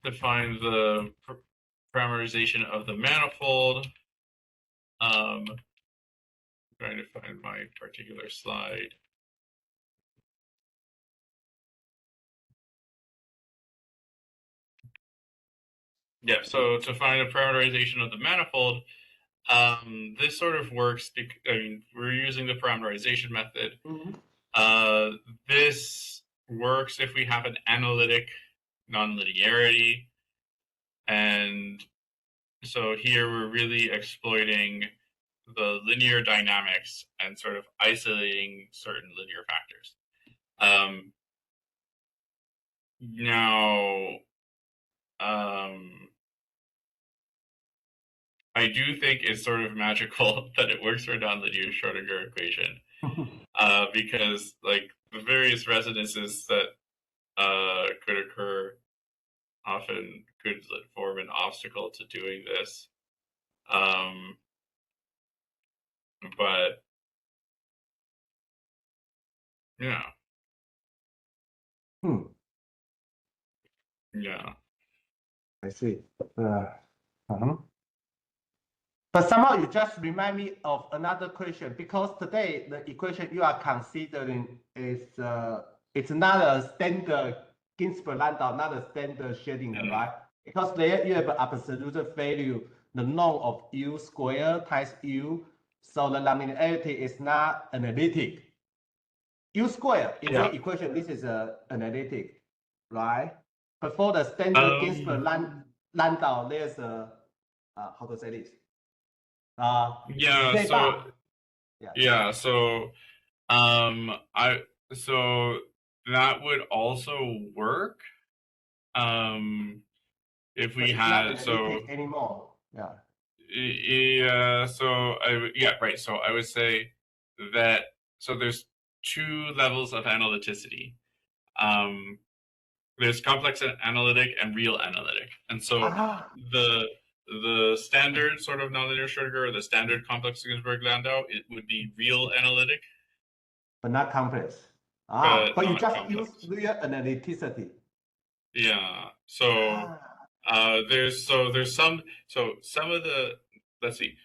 To find the parameterization of the manifold. Trying to find my particular slide. Yeah, so to find a parameterization of the manifold, this sort of works because we're using the parameterization method. This works if we have an analytic nonlinearity, and so here we're really exploiting the linear dynamics and sort of isolating certain linear factors. Now, I do think it's sort of magical that it works for a nonlinear Schrodinger equation, because like the various resonances that could occur often could form an obstacle to doing this. But yeah. Yeah. I see. But somehow you just remind me of another question, because today the equation you are considering is it's not a standard Ginsburg-Landau, not a standard Schrodinger, right? Because there you have absolute value, the norm of u squared times u, so the nonlinearity is not analytic. U squared in the equation, this is analytic, right? But for the standard Ginsburg-Landau, there's a how to say this? So that would also work if we had anymore. Right. So I would say that there's two levels of analyticity. There's complex analytic and real analytic, and so the standard sort of nonlinear Schrodinger, or the standard complex Ginsburg-Landau, it would be real analytic, but not complex. But you just use real analyticity. Yeah. So there's some of the, let's see,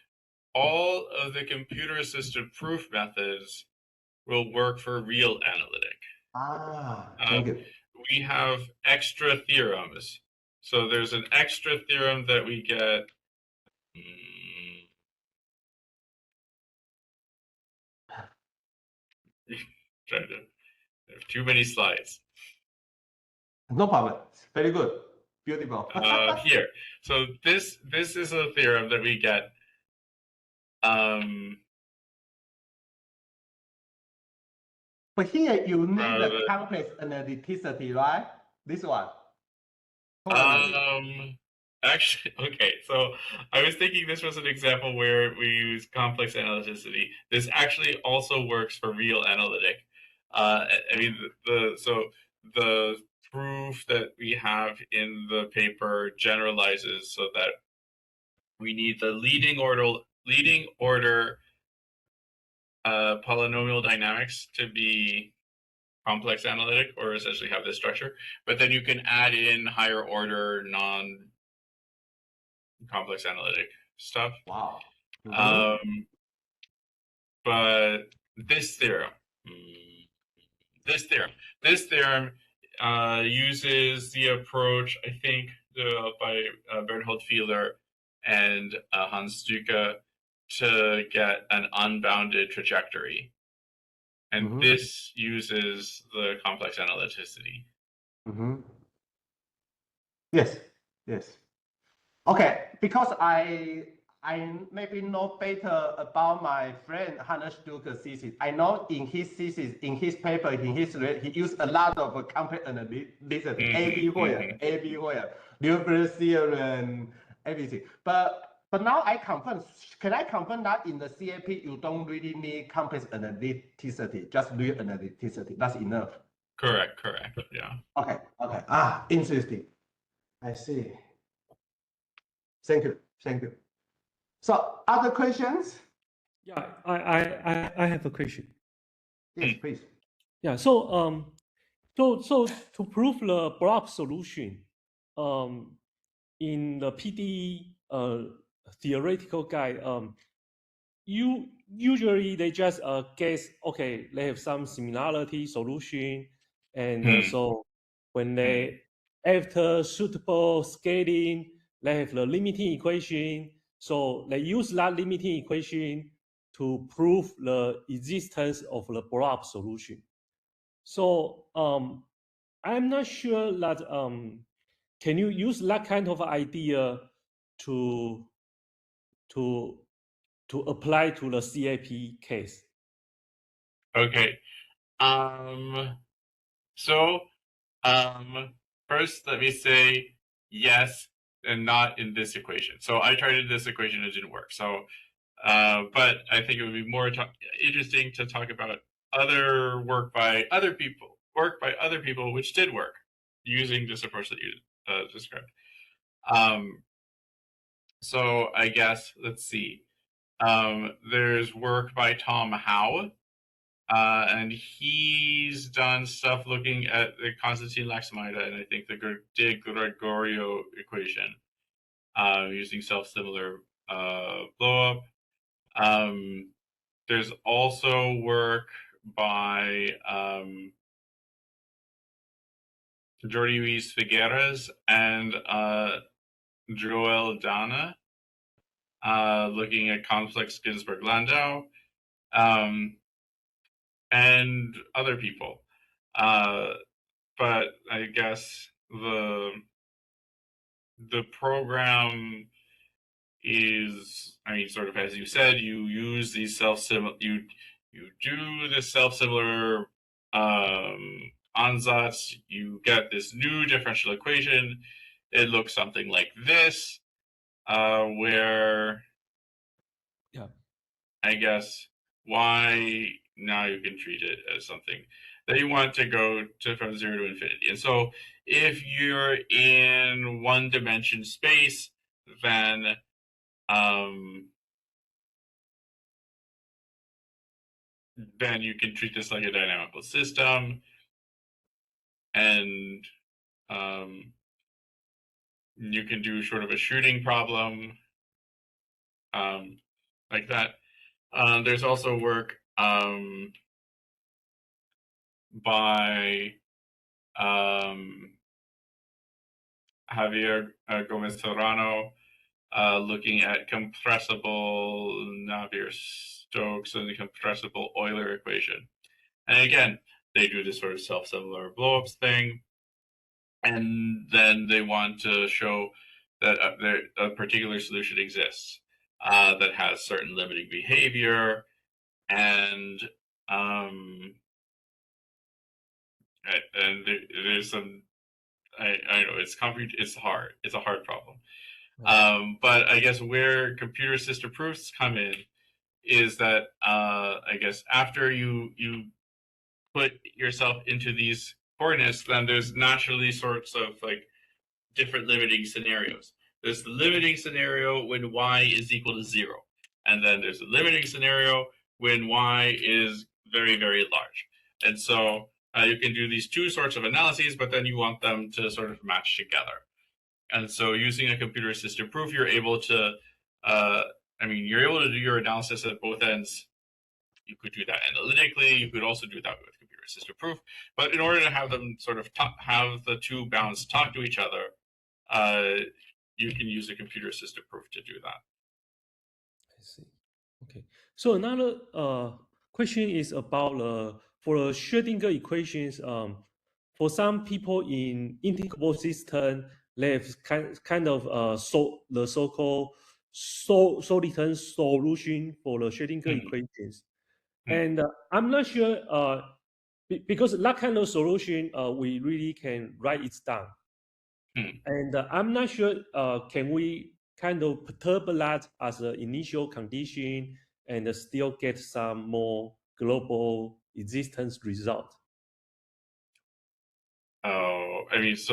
all of the computer assisted proof methods will work for real analytic. Thank you. We have extra theorems. So there's an extra theorem that we get. Trying to have too many slides. No problem. Very good. Beautiful. Here. So this is a theorem that we get. But here you need the complex analyticity, right? This one. Actually, okay. So I was thinking this was an example where we use complex analyticity. This actually also works for real analytic. I mean, the proof that we have in the paper generalizes so that we need the leading order polynomial dynamics to be complex analytic, or essentially have this structure, but then you can add in higher order non-complex analytic stuff. Wow. But this theorem uses the approach, I think, by Bernhold Fieler and Hans Stuke, to get an unbounded trajectory. And this uses the complex analyticity. Yes. Okay, because I maybe know better about my friend Hans Stuke's thesis. I know in his thesis, in his paper, in his he used a lot of complex analyticity, everywhere, Liouville theorem, everything. But now I confirm. Can I confirm that in the CAP you don't really need complex analyticity, just real analyticity? That's enough. Correct. Yeah. Okay. Interesting. I see. Thank you. So, other questions? Yeah, I have a question. Yes, please. Yeah. So to prove the Blowup solution, in the PDE theoretical guide, usually they just guess, okay, they have some similarity solution, and so when they after suitable scaling, they have the limiting equation. So they use that limiting equation to prove the existence of the Blowup solution. So I'm not sure that can you use that kind of idea to apply to the CAP case? Okay. So first, let me say yes, and not in this equation. So I tried in this equation, it didn't work. So, but I think it would be more interesting to talk about other work by other people, which did work using this approach that you described. So I guess let's see. There's work by Tom Howe. And he's done stuff looking at the Constantine-Laxamida and I think the de Gregorio equation using self-similar blowup. There's also work by Jordi Luis Figueres and Joel Dana looking at complex Ginsburg-Landau. And other people. But I guess the program is, I mean, sort of as you said, you use these you do the self-similar ansatz, you get this new differential equation. It looks something like this, where I guess why now you can treat it as something that you want to go to from 0 to infinity. And so if you're in one dimension space, then you can treat this like a dynamical system, and you can do sort of a shooting problem like that. There's also work by Javier Gomez Serrano looking at compressible Navier-Stokes and the compressible Euler equation. And again, they do this sort of self-similar blowups thing, and then they want to show that a particular solution exists that has certain limiting behavior, and there's some, I know it's hard. It's a hard problem. But I guess where computer assisted proofs come in is that I guess after you put yourself into these coordinates, then there's naturally sorts of like different limiting scenarios. There's the limiting scenario when y is equal to 0. And then there's a limiting scenario when y is very, very large. And so you can do these two sorts of analyses, but then you want them to sort of match together. And so using a computer-assisted proof, you're able to, you're able to do your analysis at both ends. You could do that analytically. You could also do that with computer-assisted proof. But in order to have them sort of have the two bounds talk to each other, you can use a computer-assisted proof to do that. I see. Okay. So another question is about for the Schrödinger equations. For some people in integrable system, they have kind of the so-called solitary solution for the Schrödinger equations. And I'm not sure because that kind of solution we really can write it down. And I'm not sure can we kind of perturb that as an initial condition and still get some more global existence result. Oh, let's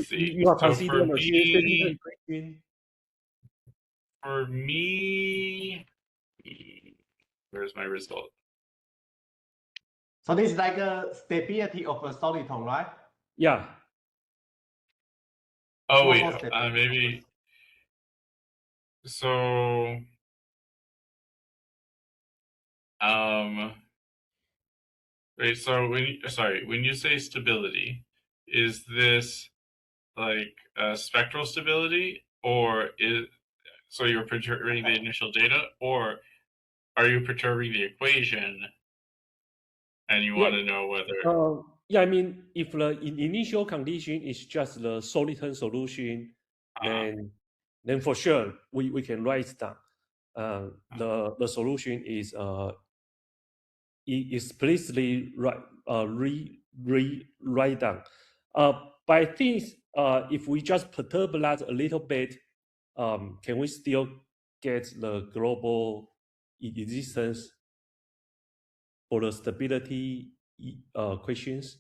see. You are So considering the Schrödinger equation. For me, where's my result? So this is like a stability of a soliton, right? Yeah. Oh wait, maybe. So, wait. So when you say stability, is this like spectral stability, or so you're perturbing the initial data, or are you perturbing the equation and you want to know whether? Yeah, I mean, if the initial condition is just the solitary solution, then for sure we can write down. The solution is explicitly write down. But I think if we just perturb that a little bit, can we still get the global existence for the stability questions?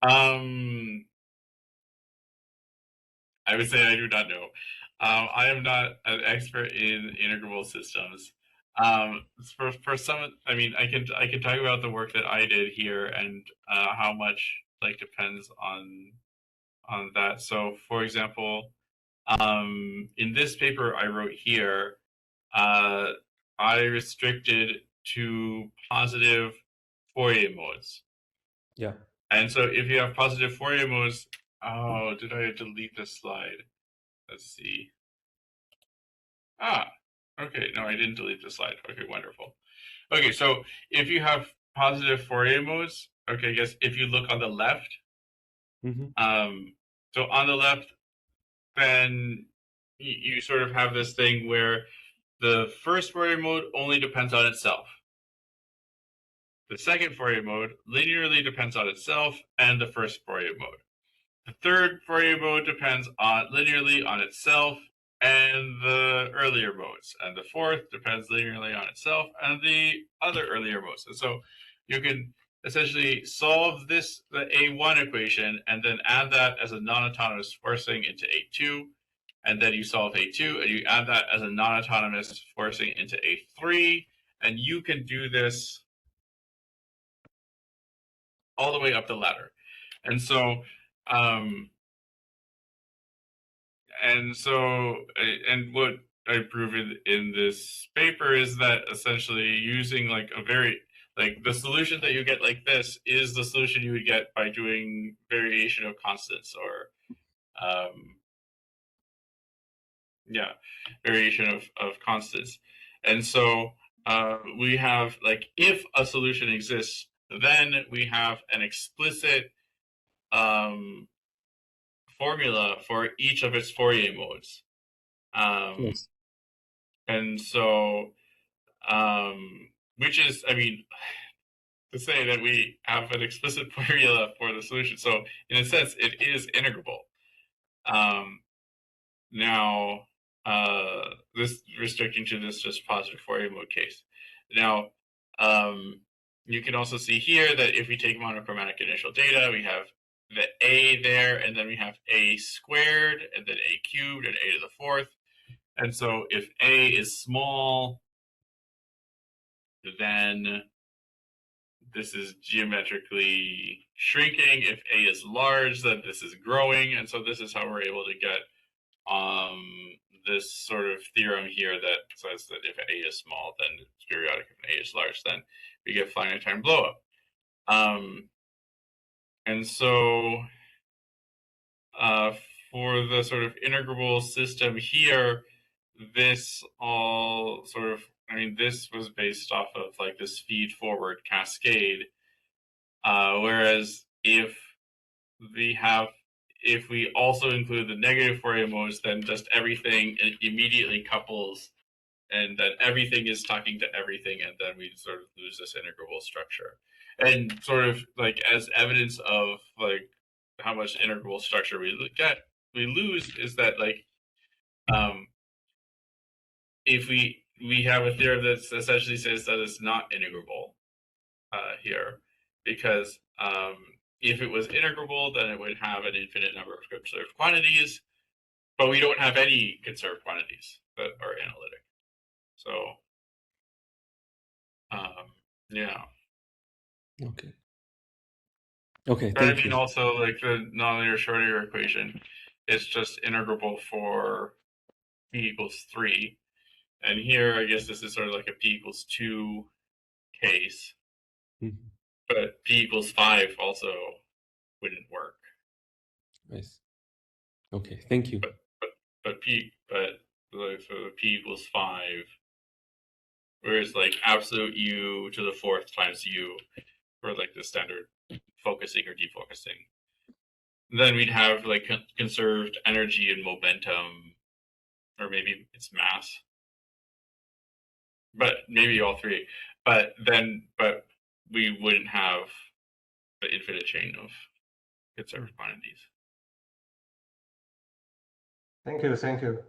I would say I do not know. I am not an expert in integrable systems. For some, I mean, I can talk about the work that I did here and how much like depends on that. So, for example, in this paper I wrote here, I restricted to positive Fourier modes. Yeah. And so if you have positive Fourier modes, oh, did I delete this slide? Let's see. Okay. No, I didn't delete the slide. Okay, wonderful. Okay, so if you have positive Fourier modes, okay, I guess if you look on the left, so on the left, then you sort of have this thing where the first Fourier mode only depends on itself. The second Fourier mode linearly depends on itself and the first Fourier mode. The third Fourier mode depends linearly on itself and the earlier modes. And the fourth depends linearly on itself and the other earlier modes. And so you can essentially solve the A1 equation and then add that as a non-autonomous forcing into A2. And then you solve A2 and you add that as a non-autonomous forcing into A3. And you can do this all the way up the ladder. And so and what I prove in this paper is that essentially using like the solution that you get like this is the solution you would get by doing variation of constants or variation of constants. And so we have like if a solution exists, then we have an explicit formula for each of its Fourier modes. Yes. And so, which is, I mean, to say that we have an explicit formula for the solution. So, in a sense, it is integrable. Now, this restricting to this just positive Fourier mode case. Now, you can also see here that if we take monochromatic initial data, we have the A there, and then we have A squared, and then A cubed, and A to the fourth. And so if A is small, then this is geometrically shrinking. If A is large, then this is growing. And so this is how we're able to get this sort of theorem here that says that if A is small, then it's periodic. If A is large, then we get finite time blowup. And so for the sort of integrable system here, this all sort of, I mean, this was based off of like this feed forward cascade. Whereas if we also include the negative Fourier modes, then just everything immediately couples and then everything is talking to everything, and then we sort of lose this integrable structure. And sort of like as evidence of like how much integrable structure we lose is that like if we have a theorem that essentially says that it's not integrable here, because if it was integrable, then it would have an infinite number of conserved quantities, but we don't have any conserved quantities that are analytic. So, yeah. Okay. Okay. But I Thank mean, you. also like the nonlinear Schrodinger equation, it's just integrable for p equals 3. And here, I guess this is sort of like a p equals 2 case. But p equals 5 also wouldn't work. Nice. Okay, thank you. So P equals 5, whereas like absolute U to the 4th times U for like the standard focusing or defocusing. Then we'd have like conserved energy and momentum, or maybe it's mass, but maybe all three. But we wouldn't have the infinite chain of conserved quantities. Thank you.